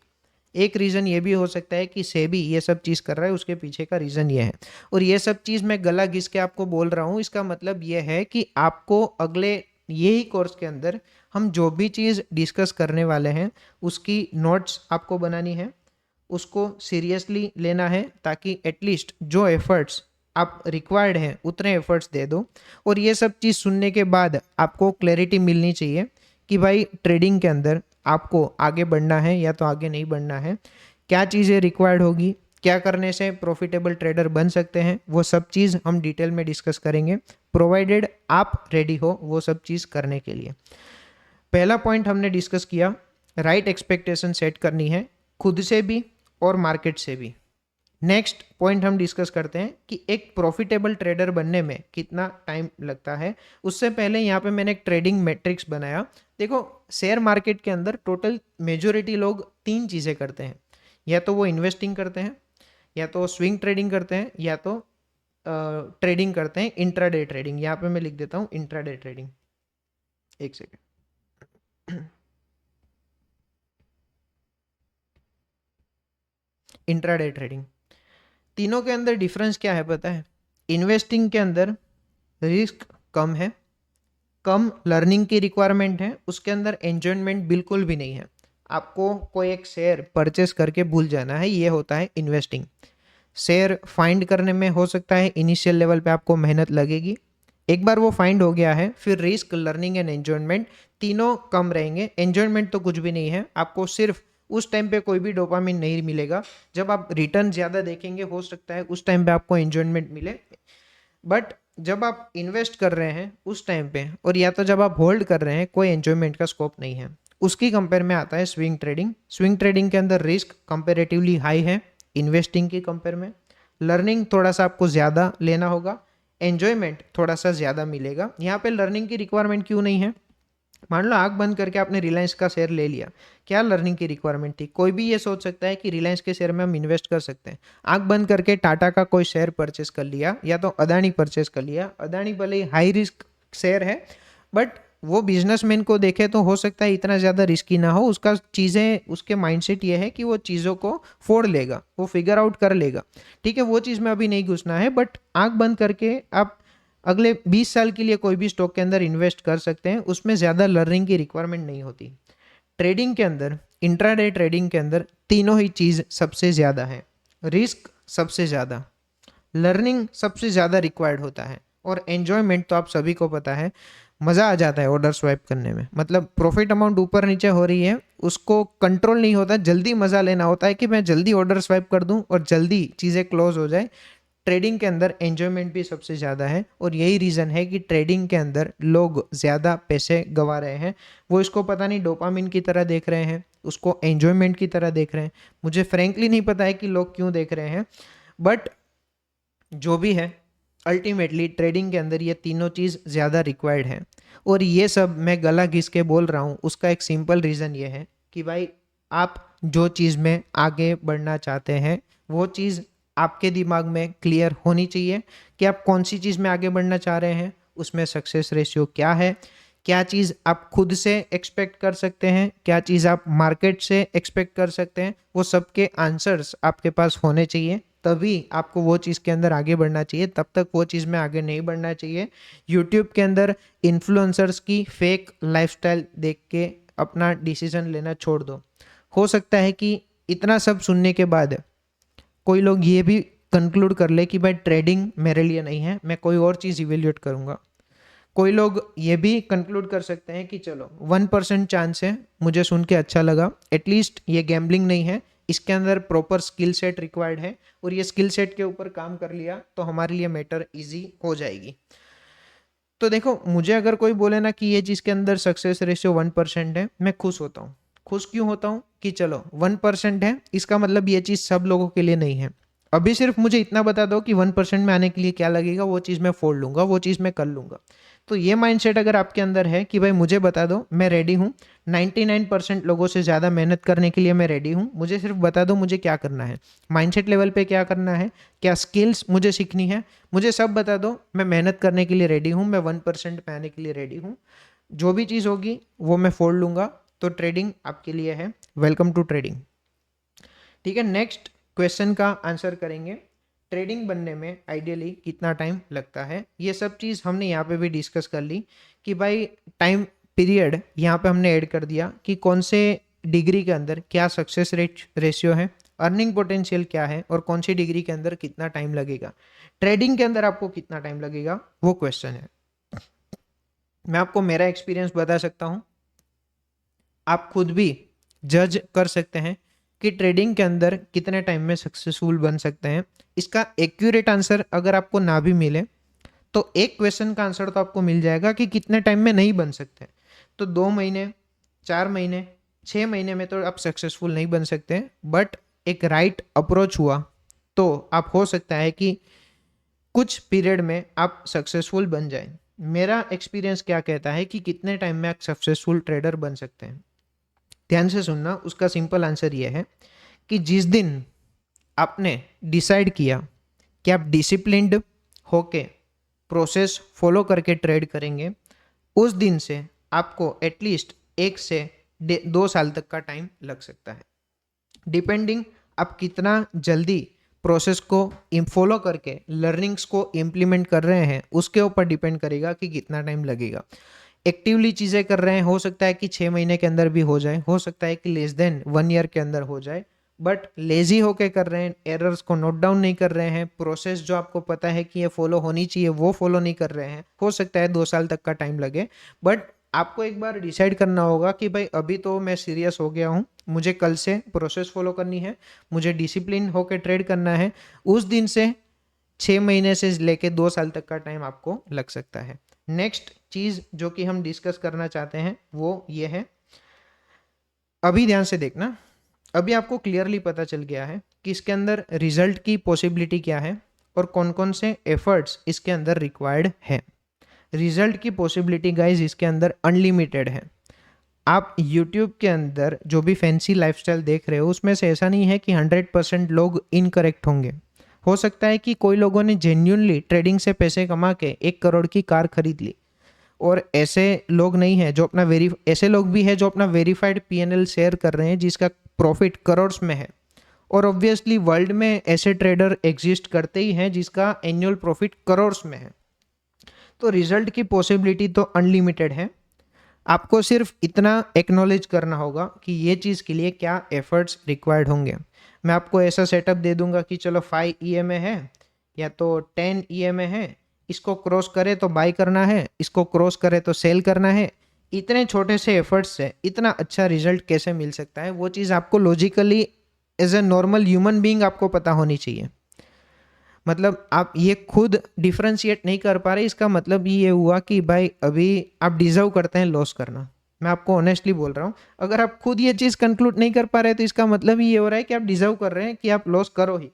एक रीज़न ये भी हो सकता है कि सेबी ये सब चीज़ कर रहा है, उसके पीछे का रीज़न ये है। और ये सब चीज़ मैं गला घिस के आपको बोल रहा हूँ, इसका मतलब ये है कि आपको अगले यही कोर्स के अंदर हम जो भी चीज़ डिस्कस करने वाले हैं उसकी नोट्स आपको बनानी है, उसको सीरियसली लेना है, ताकि एटलीस्ट जो एफर्ट्स आप रिक्वायर्ड हैं उतने एफर्ट्स दे दो। और ये सब चीज़ सुनने के बाद आपको क्लैरिटी मिलनी चाहिए कि भाई ट्रेडिंग के अंदर आपको आगे बढ़ना है या तो आगे नहीं बढ़ना है, क्या चीज़ें रिक्वायर्ड होगी, क्या करने से प्रॉफिटेबल ट्रेडर बन सकते हैं, वो सब चीज़ हम डिटेल में डिस्कस करेंगे, प्रोवाइडेड आप रेडी हो वो सब चीज़ करने के लिए। पहला पॉइंट हमने डिस्कस किया, राइट एक्सपेक्टेशन सेट करनी है, खुद से भी और मार्केट से भी। नेक्स्ट पॉइंट हम डिस्कस करते हैं कि एक प्रॉफिटेबल ट्रेडर बनने में कितना टाइम लगता है। उससे पहले यहाँ पे मैंने एक ट्रेडिंग मैट्रिक्स बनाया। देखो, शेयर मार्केट के अंदर टोटल मेजोरिटी लोग 3 चीज़ें करते हैं, या तो वो इन्वेस्टिंग करते हैं, या तो स्विंग ट्रेडिंग करते हैं, या तो ट्रेडिंग करते हैं इंट्राडे ट्रेडिंग। यहाँ पे मैं लिख देता हूँ इंट्राडे ट्रेडिंग, एक सेकेंड। इंट्राडे ट्रेडिंग, तीनों के अंदर डिफरेंस क्या है पता है? इन्वेस्टिंग के अंदर रिस्क कम है, कम लर्निंग की रिक्वायरमेंट है, उसके अंदर एंजॉयमेंट बिल्कुल भी नहीं है। आपको कोई एक शेयर परचेस करके भूल जाना है, ये होता है इन्वेस्टिंग। शेयर फाइंड करने में हो सकता है इनिशियल लेवल पे आपको मेहनत लगेगी, एक बार वो फाइंड हो गया है फिर रिस्क, लर्निंग एंड एंजॉयमेंट तीनों कम रहेंगे। एंजॉयमेंट तो कुछ भी नहीं है, आपको सिर्फ उस टाइम पे कोई भी डोपामिन नहीं मिलेगा। जब आप रिटर्न ज़्यादा देखेंगे हो सकता है उस टाइम पे आपको एंजॉयमेंट मिले, बट जब आप इन्वेस्ट कर रहे हैं उस टाइम पे, और या तो जब आप होल्ड कर रहे हैं, कोई एंजॉयमेंट का स्कोप नहीं है। उसकी कंपेयर में आता है स्विंग ट्रेडिंग। स्विंग ट्रेडिंग के अंदर रिस्क कंपेरेटिवली हाई है इन्वेस्टिंग की कंपेयर में, लर्निंग थोड़ा सा आपको ज़्यादा लेना होगा, एन्जॉयमेंट थोड़ा सा ज़्यादा मिलेगा। यहाँ पे लर्निंग की रिक्वायरमेंट क्यों नहीं है? मान लो आंख बंद करके आपने रिलायंस का शेयर ले लिया, क्या लर्निंग की रिक्वायरमेंट थी? कोई भी ये सोच सकता है कि रिलायंस के शेयर में हम इन्वेस्ट कर सकते हैं। आंख बंद करके टाटा का कोई शेयर परचेस कर लिया, या तो अदानी परचेस कर लिया। अदानी भले ही हाई रिस्क शेयर है, बट वो बिजनेसमैन को देखे तो हो सकता है इतना ज़्यादा रिस्की ना हो। उसका चीज़ें, उसके माइंडसेट ये है कि वो चीज़ों को फोड़ लेगा, वो फिगर आउट कर लेगा। ठीक है, वो चीज़ में अभी नहीं घुसना है, बट आंख बंद करके आप अगले 20 साल के लिए कोई भी स्टॉक के अंदर इन्वेस्ट कर सकते हैं, उसमें ज़्यादा लर्निंग की रिक्वायरमेंट नहीं होती। ट्रेडिंग के अंदर, इंट्राडे ट्रेडिंग के अंदर तीनों ही चीज़ सबसे ज़्यादा है, रिस्क सबसे ज़्यादा, लर्निंग सबसे ज़्यादा रिक्वायर्ड होता है, और एन्जॉयमेंट तो आप सभी को पता है, मज़ा आ जाता है ऑर्डर स्वाइप करने में। मतलब प्रॉफिट अमाउंट ऊपर नीचे हो रही है, उसको कंट्रोल नहीं होता, जल्दी मज़ा लेना होता है कि मैं जल्दी ऑर्डर स्वाइप कर दूं और जल्दी चीज़ें क्लोज हो जाए। ट्रेडिंग के अंदर एन्जॉयमेंट भी सबसे ज़्यादा है, और यही रीज़न है कि ट्रेडिंग के अंदर लोग ज़्यादा पैसे गंवा रहे हैं। वो इसको पता नहीं डोपामिन की तरह देख रहे हैं, उसको एन्जॉयमेंट की तरह देख रहे हैं। मुझे फ्रेंकली नहीं पता है कि लोग क्यों देख रहे हैं, बट जो भी है अल्टीमेटली ट्रेडिंग के अंदर ये तीनों चीज़ ज़्यादा रिक्वायर्ड है। और ये सब मैं गला घिस के बोल रहा हूँ, उसका एक सिंपल रीज़न ये है कि भाई, आप जो चीज़ में आगे बढ़ना चाहते हैं वो चीज़ आपके दिमाग में क्लियर होनी चाहिए कि आप कौन सी चीज़ में आगे बढ़ना चाह रहे हैं, उसमें सक्सेस रेशियो क्या है, क्या चीज़ आप खुद से एक्सपेक्ट कर सकते हैं, क्या चीज़ आप मार्केट से एक्सपेक्ट कर सकते हैं। वो सबके आंसर्स आपके पास होने चाहिए, तभी आपको वो चीज़ के अंदर आगे बढ़ना चाहिए, तब तक वो चीज़ में आगे नहीं बढ़ना चाहिए। यूट्यूब के अंदर इन्फ्लुएंसर्स की फेक लाइफस्टाइल देख के अपना डिसीजन लेना छोड़ दो। हो सकता है कि इतना सब सुनने के बाद कोई लोग ये भी कंक्लूड कर ले कि भाई ट्रेडिंग मेरे लिए नहीं है, मैं कोई और चीज़ इवेल्यूएट करूँगा। कोई लोग ये भी कंक्लूड कर सकते हैं कि चलो 1% चांस है, मुझे सुन के अच्छा लगा, एटलीस्ट ये गैम्बलिंग नहीं है, इसके अंदर प्रॉपर स्किल सेट रिक्वायर्ड है, और ये स्किल सेट के ऊपर काम कर लिया तो हमारे लिए मैटर इजी हो जाएगी। तो देखो, मुझे अगर कोई बोले ना कि ये चीज़ के अंदर सक्सेस रेशियो 1% है, मैं खुश होता हूँ। खुश क्यों होता हूँ? कि चलो 1% है, इसका मतलब ये चीज़ सब लोगों के लिए नहीं है। अभी सिर्फ मुझे इतना बता दो कि 1% में आने के लिए क्या लगेगा, वो चीज़ मैं फोड़ लूँगा, वो चीज़ मैं कर लूँगा। तो ये माइंडसेट अगर आपके अंदर है कि भाई मुझे बता दो, मैं रेडी हूँ, 99% लोगों से ज़्यादा मेहनत करने के लिए मैं रेडी हूँ, मुझे सिर्फ बता दो मुझे क्या करना है, माइंडसेट लेवल पे क्या करना है, क्या स्किल्स मुझे सीखनी है, मुझे सब बता दो, मैं मेहनत करने के लिए रेडी हूँ, मैं 1% पे आने के लिए रेडी हूँ, जो भी चीज़ होगी वो मैं फोड़ लूँगा। तो ट्रेडिंग आपके लिए है, वेलकम टू ट्रेडिंग। ठीक है, नेक्स्ट क्वेश्चन का आंसर करेंगे, ट्रेडिंग बनने में आइडियली कितना टाइम लगता है। ये सब चीज़ हमने यहाँ पे भी डिस्कस कर ली कि भाई टाइम पीरियड यहाँ पे हमने ऐड कर दिया कि कौन से डिग्री के अंदर क्या सक्सेस रेशियो है, अर्निंग पोटेंशियल क्या है, और कौन सी डिग्री के अंदर कितना टाइम लगेगा, ट्रेडिंग के अंदर आपको कितना टाइम लगेगा, वो क्वेश्चन है। मैं आपको मेरा एक्सपीरियंस बता सकता हूँ, आप खुद भी जज कर सकते हैं कि ट्रेडिंग के अंदर कितने टाइम में सक्सेसफुल बन सकते हैं। इसका एक्यूरेट आंसर अगर आपको ना भी मिले तो एक क्वेश्चन का आंसर तो आपको मिल जाएगा कि कितने टाइम में नहीं बन सकते। तो 2 महीने, 4 महीने, 6 महीने में तो आप सक्सेसफुल नहीं बन सकते, बट एक राइट अप्रोच हुआ तो आप हो सकता है कि कुछ पीरियड में आप सक्सेसफुल बन जाए। मेरा एक्सपीरियंस क्या कहता है कि कितने टाइम में आप सक्सेसफुल ट्रेडर बन सकते हैं। ध्यान से सुनना, उसका सिंपल आंसर ये है कि जिस दिन आपने डिसाइड किया कि आप डिसिप्लिन्ड होके प्रोसेस फॉलो करके ट्रेड करेंगे, उस दिन से आपको एटलीस्ट 1 से 2 साल तक का टाइम लग सकता है, डिपेंडिंग आप कितना जल्दी प्रोसेस को फॉलो करके लर्निंग्स को इम्प्लीमेंट कर रहे हैं, उसके ऊपर डिपेंड करेगा कि कितना टाइम लगेगा। एक्टिवली चीज़ें कर रहे हैं, हो सकता है कि 6 महीने के अंदर भी हो जाए, हो सकता है कि लेस देन 1 ईयर के अंदर हो जाए, बट लेजी होके कर रहे हैं, एरर्स को नोट डाउन नहीं कर रहे हैं, प्रोसेस जो आपको पता है कि ये फॉलो होनी चाहिए वो फॉलो नहीं कर रहे हैं, हो सकता है 2 साल तक का टाइम लगे। बट आपको एक बार डिसाइड करना होगा कि भाई अभी तो मैं सीरियस हो गया हूँ, मुझे कल से प्रोसेस फॉलो करनी है, मुझे डिसिप्लिन होकर ट्रेड करना है। उस दिन से 6 महीने से लेके 2 साल तक का टाइम आपको लग सकता है। नेक्स्ट चीज़ जो कि हम डिस्कस करना चाहते हैं वो ये है, अभी ध्यान से देखना, अभी आपको क्लियरली पता चल गया है कि इसके अंदर रिजल्ट की पॉसिबिलिटी क्या है और कौन कौन से एफर्ट्स इसके अंदर रिक्वायर्ड है। रिजल्ट की पॉसिबिलिटी गाइज इसके अंदर अनलिमिटेड है। आप YouTube के अंदर जो भी फैंसी लाइफस्टाइल देख रहे हो उसमें से ऐसा नहीं है कि 100% लोग इनकरेक्ट होंगे। हो सकता है कि कोई लोगों ने जेन्यूनली ट्रेडिंग से पैसे कमा के 1 करोड़ की कार खरीद ली, और ऐसे लोग नहीं है जो अपना ऐसे लोग भी है जो अपना वेरीफाइड PNL शेयर कर रहे हैं जिसका प्रॉफिट करोड़्स में है। और ऑब्वियसली वर्ल्ड में ऐसे ट्रेडर एग्जिस्ट करते ही हैं जिसका एनुअल प्रॉफिट करोड़्स में है। तो रिजल्ट की पॉसिबिलिटी तो अनलिमिटेड है। आपको सिर्फ इतना एक्नॉलेज करना होगा कि ये चीज़ के लिए क्या एफर्ट्स रिक्वायर्ड होंगे। मैं आपको ऐसा सेटअप दे दूंगा कि चलो 5 EMA है या तो 10 EMA है, इसको क्रॉस करे तो बाय करना है, इसको क्रॉस करे तो सेल करना है। इतने छोटे से एफर्ट्स से इतना अच्छा रिजल्ट कैसे मिल सकता है, वो चीज़ आपको logically as a normal human being आपको पता होनी चाहिए। मतलब आप ये खुद डिफ्रेंशिएट नहीं कर पा रहे, इसका मतलब ये हुआ कि भाई अभी आप डिजर्व करते हैं लॉस करना। मैं आपको ऑनेस्टली बोल रहा हूँ, अगर आप खुद ये चीज़ कंक्लूड नहीं कर पा रहे तो इसका मतलब ये हो रहा है कि आप डिजर्व कर रहे हैं कि आप लॉस करो ही।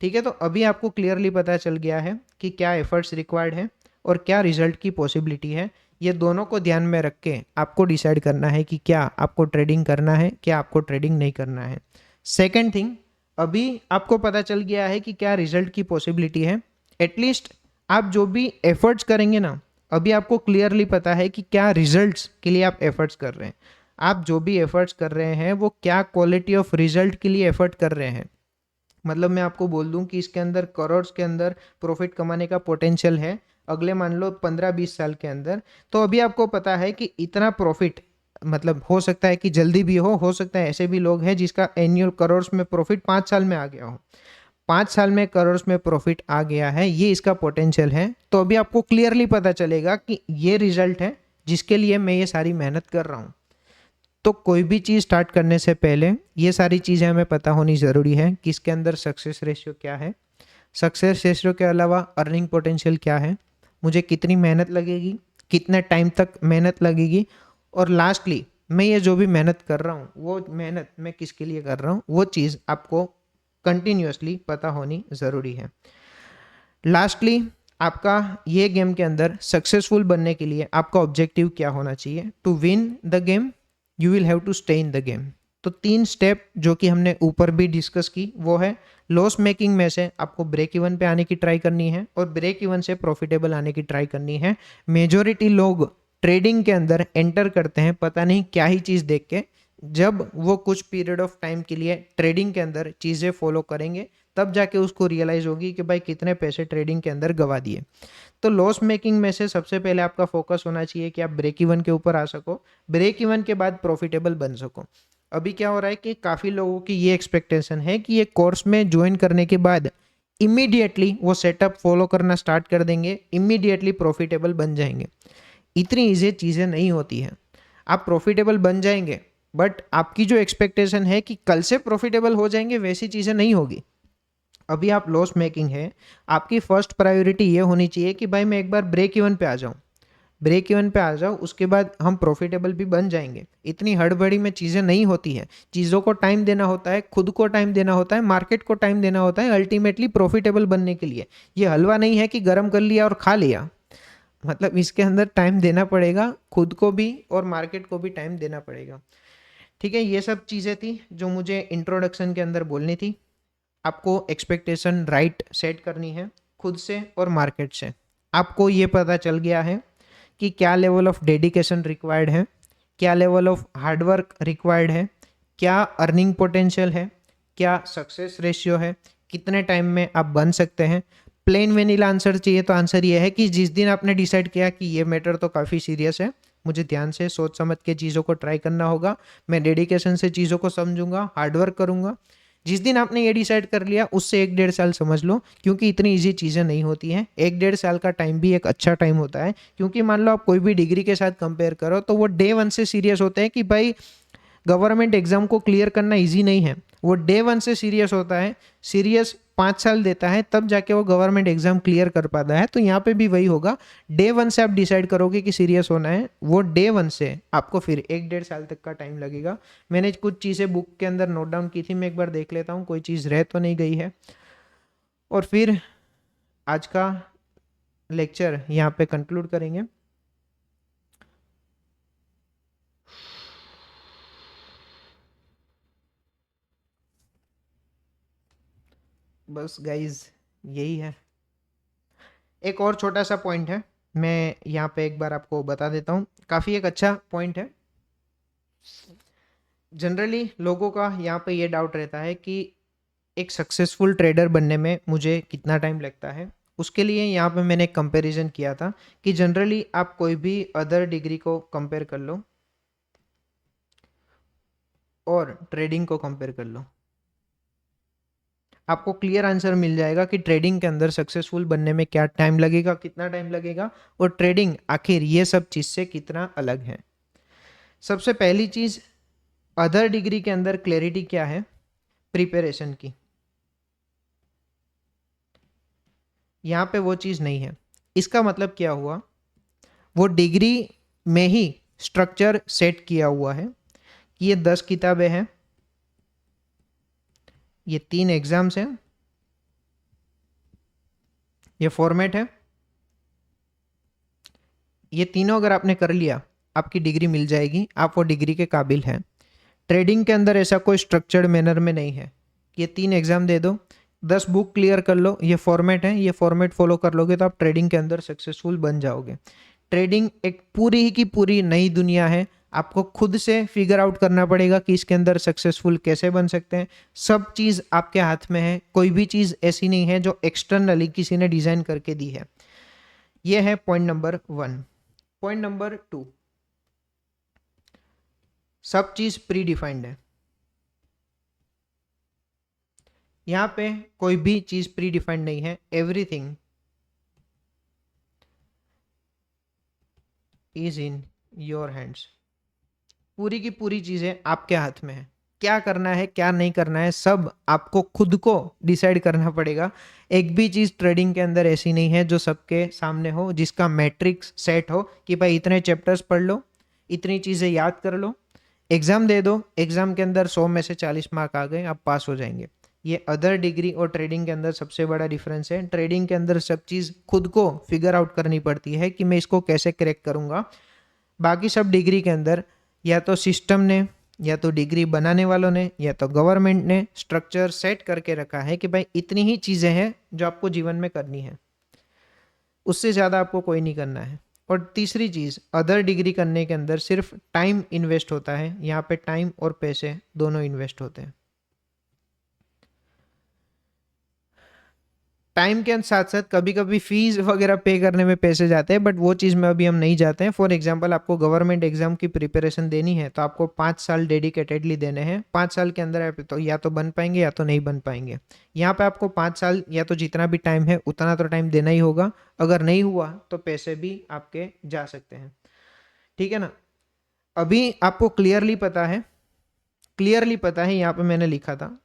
ठीक है, तो अभी आपको क्लियरली पता चल गया है कि क्या एफर्ट्स रिक्वायर्ड है और क्या रिजल्ट की पॉसिबिलिटी है। ये दोनों को ध्यान में रख के आपको डिसाइड करना है कि क्या आपको ट्रेडिंग करना है, क्या आपको ट्रेडिंग नहीं करना है। सेकेंड थिंग, अभी आपको पता चल गया है कि क्या रिजल्ट की पॉसिबिलिटी है। एटलीस्ट आप जो भी एफर्ट्स करेंगे ना, अभी आपको क्लियरली पता है कि क्या रिजल्ट्स के लिए आप एफर्ट्स कर रहे हैं। आप जो भी एफर्ट्स कर रहे हैं वो क्या क्वालिटी ऑफ रिजल्ट के लिए एफर्ट कर रहे हैं। मतलब मैं आपको बोल दूं कि इसके अंदर करोड़ के अंदर प्रॉफिट कमाने का पोटेंशियल है अगले मान लो 15-20 साल के अंदर। तो अभी आपको पता है कि इतना प्रॉफिट, मतलब हो सकता है कि जल्दी भी हो सकता है ऐसे भी लोग हैं जिसका एनुअल करोड़ में प्रॉफिट 5 साल में आ गया हो। 5 साल में करोड़ में प्रॉफिट आ गया है, ये इसका पोटेंशियल है। तो अभी आपको क्लियरली पता चलेगा कि ये रिजल्ट है जिसके लिए मैं ये सारी मेहनत कर रहा हूँ। तो कोई भी चीज़ स्टार्ट करने से पहले ये सारी चीज़ें हमें पता होनी ज़रूरी है कि इसके अंदर सक्सेस रेशियो क्या है, सक्सेस रेशियो के अलावा अर्निंग पोटेंशियल क्या है, मुझे कितनी मेहनत लगेगी, कितने टाइम तक मेहनत लगेगी, और लास्टली मैं ये जो भी मेहनत कर रहा हूँ वो मेहनत मैं किसके लिए कर रहा हूँ, वो चीज़ आपको कंटिन्यूसली पता होनी ज़रूरी है। लास्टली आपका ये गेम के अंदर सक्सेसफुल बनने के लिए आपका ऑब्जेक्टिव क्या होना चाहिए। To win the game you will have to stay in the game. तो 3 स्टेप जो कि हमने ऊपर भी डिस्कस की वो है, लॉस मेकिंग में से आपको ब्रेक इवन पे आने की ट्राई करनी है और ब्रेक इवन से प्रॉफिटेबल आने की ट्राई करनी है। मेजॉरिटी लोग ट्रेडिंग के अंदर एंटर करते हैं पता नहीं क्या ही चीज़ देख के, जब वो कुछ पीरियड ऑफ टाइम के लिए ट्रेडिंग के अंदर चीज़ें फॉलो करेंगे तब जाके उसको रियलाइज़ होगी कि भाई कितने पैसे ट्रेडिंग के अंदर गवा दिए। तो लॉस मेकिंग में से सबसे पहले आपका फोकस होना चाहिए कि आप ब्रेक इवन के ऊपर आ सको, ब्रेक इवन के बाद प्रॉफिटेबल बन सको। अभी क्या हो रहा है कि काफ़ी लोगों की ये एक्सपेक्टेशन है कि ये कोर्स में ज्वाइन करने के बाद इमीडिएटली वो सेटअप फॉलो करना स्टार्ट कर देंगे, इमीडिएटली प्रॉफिटेबल बन जाएंगे। इतनी ईजी चीज़ें नहीं होती हैं। आप प्रॉफिटेबल बन जाएंगे बट आपकी जो एक्सपेक्टेशन है कि कल से प्रॉफिटेबल हो जाएंगे वैसी चीज़ें नहीं होगी। अभी आप लॉस मेकिंग है, आपकी फर्स्ट प्रायोरिटी ये होनी चाहिए कि भाई मैं एक बार ब्रेक इवन पे आ जाऊं। ब्रेक इवन पे आ जाओ, उसके बाद हम प्रॉफिटेबल भी बन जाएंगे। इतनी हड़बड़ी में चीज़ें नहीं होती हैं, चीज़ों को टाइम देना होता है, खुद को टाइम देना होता है, मार्केट को टाइम देना होता है अल्टीमेटली प्रॉफिटेबल बनने के लिए। ये हलवा नहीं है कि गर्म कर लिया और खा लिया, मतलब इसके अंदर टाइम देना पड़ेगा, खुद को भी और मार्केट को भी टाइम देना पड़ेगा। ठीक है, ये सब चीज़ें थी जो मुझे इंट्रोडक्शन के अंदर बोलनी थी। आपको एक्सपेक्टेशन राइट सेट करनी है खुद से और मार्केट से। आपको ये पता चल गया है कि क्या लेवल ऑफ डेडिकेशन रिक्वायर्ड है, क्या लेवल ऑफ हार्डवर्क रिक्वायर्ड है, क्या अर्निंग पोटेंशियल है, क्या सक्सेस रेशियो है, कितने टाइम में आप बन सकते हैं। प्लेन वेनिला आंसर चाहिए तो आंसर ये है कि जिस दिन आपने डिसाइड किया कि ये मैटर तो काफ़ी सीरियस है, मुझे ध्यान से सोच समझ के चीज़ों को ट्राई करना होगा, मैं डेडिकेशन से चीज़ों को समझूंगा, हार्डवर्क करूंगा। जिस दिन आपने ये डिसाइड कर लिया उससे 1-1.5 साल समझ लो, क्योंकि इतनी इजी चीज़ें नहीं होती हैं। 1-1.5 साल का टाइम भी एक अच्छा टाइम होता है, क्योंकि मान लो आप कोई भी डिग्री के साथ कंपेयर करो तो वो डे 1 से सीरियस होते हैं कि भाई गवर्नमेंट एग्जाम को क्लियर करना इजी नहीं है। वो डे 1 से सीरियस होता है, सीरियस 5 साल देता है, तब जाके वो गवर्नमेंट एग्जाम क्लियर कर पाता है। तो यहाँ पे भी वही होगा, डे 1 से आप डिसाइड करोगे कि सीरियस होना है, वो डे 1 से आपको फिर 1-1.5 साल तक का टाइम लगेगा। मैंने कुछ चीज़ें बुक के अंदर नोट डाउन की थी, मैं एक बार देख लेता हूँ कोई चीज़ रह तो नहीं गई है, और फिर आज का लेक्चर यहाँ पे कंक्लूड करेंगे। बस गाइज यही है। एक और छोटा सा पॉइंट है, मैं यहाँ पे एक बार आपको बता देता हूँ, काफ़ी एक अच्छा पॉइंट है। जनरली लोगों का यहाँ पे ये डाउट रहता है कि एक सक्सेसफुल ट्रेडर बनने में मुझे कितना टाइम लगता है। उसके लिए यहाँ पे मैंने एक कंपैरिजन किया था कि जनरली आप कोई भी अदर डिग्री को कंपेयर कर लो और ट्रेडिंग को कंपेयर कर लो, आपको क्लियर आंसर मिल जाएगा कि ट्रेडिंग के अंदर सक्सेसफुल बनने में क्या टाइम लगेगा, कितना टाइम लगेगा, और ट्रेडिंग आखिर ये सब चीज़ से कितना अलग है। सबसे पहली चीज़, अदर डिग्री के अंदर क्लैरिटी क्या है, प्रिपरेशन की। यहाँ पे वो चीज़ नहीं है। इसका मतलब क्या हुआ, वो डिग्री में ही स्ट्रक्चर सेट किया हुआ है कि ये 10 किताबें हैं, ये 3 एग्जाम्स हैं, ये फॉर्मेट है, ये तीनों अगर आपने कर लिया आपकी डिग्री मिल जाएगी, आप वो डिग्री के काबिल हैं। ट्रेडिंग के अंदर ऐसा कोई स्ट्रक्चर्ड मैनर में नहीं है कि ये 3 एग्जाम दे दो, 10 बुक क्लियर कर लो, ये फॉर्मेट है, ये फॉर्मेट फॉलो कर लोगे तो आप ट्रेडिंग के अंदर सक्सेसफुल बन जाओगे। ट्रेडिंग एक पूरी ही की पूरी नई दुनिया है, आपको खुद से फिगर आउट करना पड़ेगा कि इसके अंदर सक्सेसफुल कैसे बन सकते हैं। सब चीज़ आपके हाथ में है, कोई भी चीज़ ऐसी नहीं है जो एक्सटर्नली किसी ने डिज़ाइन करके दी है। ये है पॉइंट नंबर 1। पॉइंट नंबर 2, सब चीज़ प्री डिफाइंड है। यहाँ पे कोई भी चीज़ प्री डिफाइंड नहीं है, everything is in your hands. पूरी की पूरी चीज़ें आपके हाथ में है, क्या करना है क्या नहीं करना है सब आपको खुद को डिसाइड करना पड़ेगा। एक भी चीज़ ट्रेडिंग के अंदर ऐसी नहीं है जो सबके सामने हो, जिसका मैट्रिक्स सेट हो कि भाई इतने चैप्टर्स पढ़ लो, इतनी चीज़ें याद कर लो, एग्ज़ाम दे दो, एग्ज़ाम के अंदर 100 में से 40 मार्क आ गए, आप पास हो जाएंगे। ये अदर डिग्री और ट्रेडिंग के अंदर सबसे बड़ा डिफरेंस है। ट्रेडिंग के अंदर सब चीज़ खुद को फिगर आउट करनी पड़ती है कि मैं इसको कैसे क्रैक करूँगा। बाकी सब डिग्री के अंदर या तो सिस्टम ने, या तो डिग्री बनाने वालों ने, या तो गवर्नमेंट ने स्ट्रक्चर सेट करके रखा है कि भाई इतनी ही चीज़ें हैं जो आपको जीवन में करनी है, उससे ज़्यादा आपको कोई नहीं करना है। और तीसरी चीज़, अदर डिग्री करने के अंदर सिर्फ टाइम इन्वेस्ट होता है, यहाँ पे टाइम और पैसे दोनों इन्वेस्ट होते हैं। टाइम के साथ साथ कभी कभी फीस वगैरह पे करने में पैसे जाते हैं, बट वो चीज़ में अभी हम नहीं जाते हैं। फॉर एग्जांपल आपको गवर्नमेंट एग्जाम की प्रिपरेशन देनी है तो आपको 5 साल डेडिकेटेडली देने हैं। 5 साल के अंदर आप तो या तो बन पाएंगे या तो नहीं बन पाएंगे। यहाँ पे आपको 5 साल या तो जितना भी टाइम है उतना तो टाइम देना ही होगा, अगर नहीं हुआ तो पैसे भी आपके जा सकते हैं। ठीक है ना, अभी आपको क्लियरली पता है, क्लियरली पता है, यहाँ पे मैंने लिखा था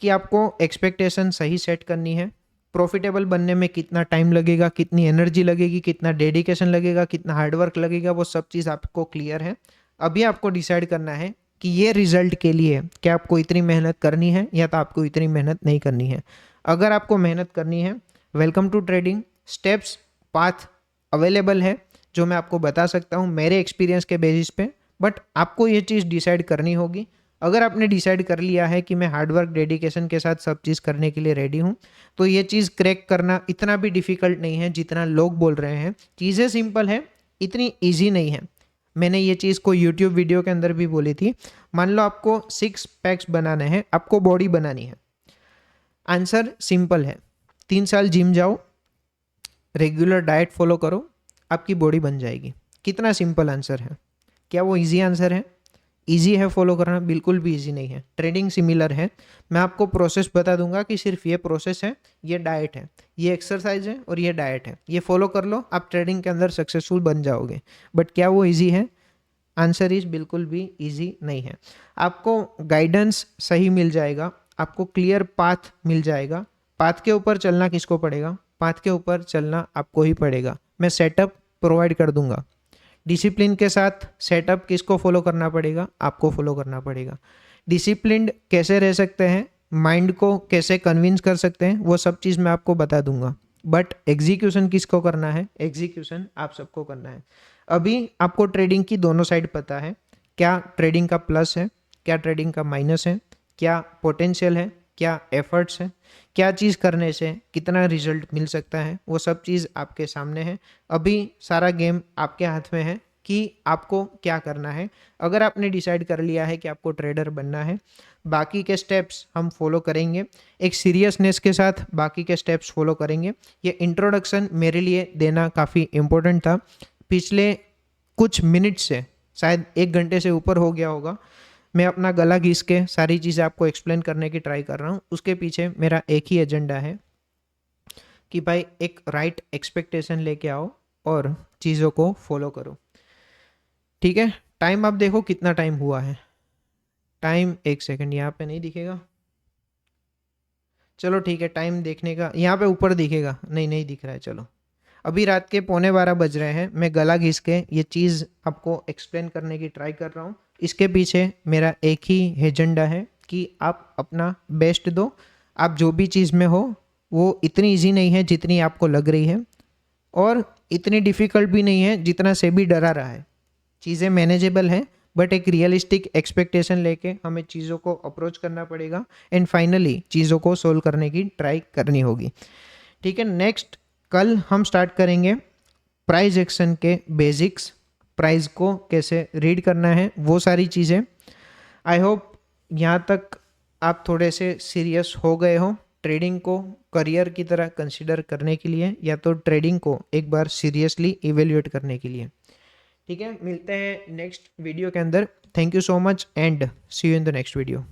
कि आपको एक्सपेक्टेशन सही सेट करनी है, प्रॉफिटेबल बनने में कितना टाइम लगेगा, कितनी एनर्जी लगेगी, कितना डेडिकेशन लगेगा, कितना हार्डवर्क लगेगा, वो सब चीज़ आपको क्लियर है। अभी आपको डिसाइड करना है कि ये रिजल्ट के लिए क्या आपको इतनी मेहनत करनी है या तो आपको इतनी मेहनत नहीं करनी है। अगर आपको मेहनत करनी है, welcome to trading. Steps, path available है जो मैं आपको बता सकता हूँ मेरे एक्सपीरियंस के बेसिस पे, बट आपको ये चीज़ डिसाइड करनी होगी। अगर आपने डिसाइड कर लिया है कि मैं हार्डवर्क डेडिकेशन के साथ सब चीज़ करने के लिए रेडी हूँ, तो ये चीज़ क्रैक करना इतना भी डिफ़िकल्ट नहीं है जितना लोग बोल रहे हैं। चीज़ें सिंपल है, इतनी ईजी नहीं है। मैंने ये चीज़ को यूट्यूब वीडियो के अंदर भी बोली थी। मान लो आपको 6 पैक्स बनाने हैं, आपको बॉडी बनानी है। आंसर सिंपल है, 3 साल जिम जाओ, रेगुलर डाइट फॉलो करो, आपकी बॉडी बन जाएगी। कितना सिंपल आंसर है। क्या वो इजी आंसर है? इजी है फॉलो करना? बिल्कुल भी इजी नहीं है। ट्रेडिंग सिमिलर है। मैं आपको प्रोसेस बता दूंगा कि सिर्फ ये प्रोसेस है, ये डाइट है, ये एक्सरसाइज है और ये डाइट है, ये फॉलो कर लो, आप ट्रेडिंग के अंदर सक्सेसफुल बन जाओगे। बट क्या वो इजी है? आंसर इज बिल्कुल भी इजी नहीं है। आपको गाइडेंस सही मिल जाएगा, आपको क्लियर पाथ मिल जाएगा। पाथ के ऊपर चलना किसको पड़ेगा? पाथ के ऊपर चलना आपको ही पड़ेगा। मैं सेटअप प्रोवाइड कर दूंगा। डिसिप्लिन के साथ सेटअप किसको फॉलो करना पड़ेगा? आपको फॉलो करना पड़ेगा। डिसिप्लिन्ड कैसे रह सकते हैं, माइंड को कैसे कन्विंस कर सकते हैं, वो सब चीज़ मैं आपको बता दूंगा। बट एग्जीक्यूशन किसको करना है? एग्जीक्यूशन आप सबको करना है। अभी आपको ट्रेडिंग की दोनों साइड पता है। क्या ट्रेडिंग का प्लस है, क्या ट्रेडिंग का माइनस है, क्या पोटेंशियल है, क्या एफर्ट्स है, क्या चीज़ करने से कितना रिजल्ट मिल सकता है, वो सब चीज़ आपके सामने है। अभी सारा गेम आपके हाथ में है कि आपको क्या करना है। अगर आपने डिसाइड कर लिया है कि आपको ट्रेडर बनना है, बाकी के स्टेप्स हम फॉलो करेंगे, एक सीरियसनेस के साथ बाकी के स्टेप्स फॉलो करेंगे। ये इंट्रोडक्शन मेरे लिए देना काफ़ी इम्पोर्टेंट था। पिछले कुछ मिनट से, शायद 1 घंटे से ऊपर हो गया होगा, मैं अपना गला घिस के सारी चीज़ें आपको एक्सप्लेन करने की ट्राई कर रहा हूँ। उसके पीछे मेरा एक ही एजेंडा है कि भाई एक राइट एक्सपेक्टेशन लेके आओ और चीज़ों को फॉलो करो। ठीक है, टाइम आप देखो कितना टाइम हुआ है। टाइम 1 सेकंड, यहाँ पे नहीं दिखेगा। चलो ठीक है, टाइम देखने का यहाँ पे ऊपर दिखेगा, नहीं दिख रहा है। चलो, अभी रात के 11:15 बज रहे हैं। मैं गला घिस के ये चीज़ आपको एक्सप्लेन करने की ट्राई कर रहा हूँ। इसके पीछे मेरा एक ही एजेंडा है कि आप अपना बेस्ट दो। आप जो भी चीज़ में हो वो इतनी इजी नहीं है जितनी आपको लग रही है, और इतनी डिफ़िकल्ट भी नहीं है जितना से भी डरा रहा है। चीज़ें मैनेजेबल हैं, बट एक रियलिस्टिक एक्सपेक्टेशन लेके हमें चीज़ों को अप्रोच करना पड़ेगा एंड फाइनली चीज़ों को सोल्व करने की ट्राई करनी होगी। ठीक है, नेक्स्ट कल हम स्टार्ट करेंगे प्राइस एक्शन के बेसिक्स, प्राइस को कैसे रीड करना है, वो सारी चीज़ें। आई होप यहाँ तक आप थोड़े से सीरियस हो गए हो ट्रेडिंग को करियर की तरह कंसिडर करने के लिए, या तो ट्रेडिंग को एक बार सीरियसली इवेल्युएट करने के लिए। ठीक है, मिलते हैं नेक्स्ट वीडियो के अंदर। Thank you so much and see you in the next video.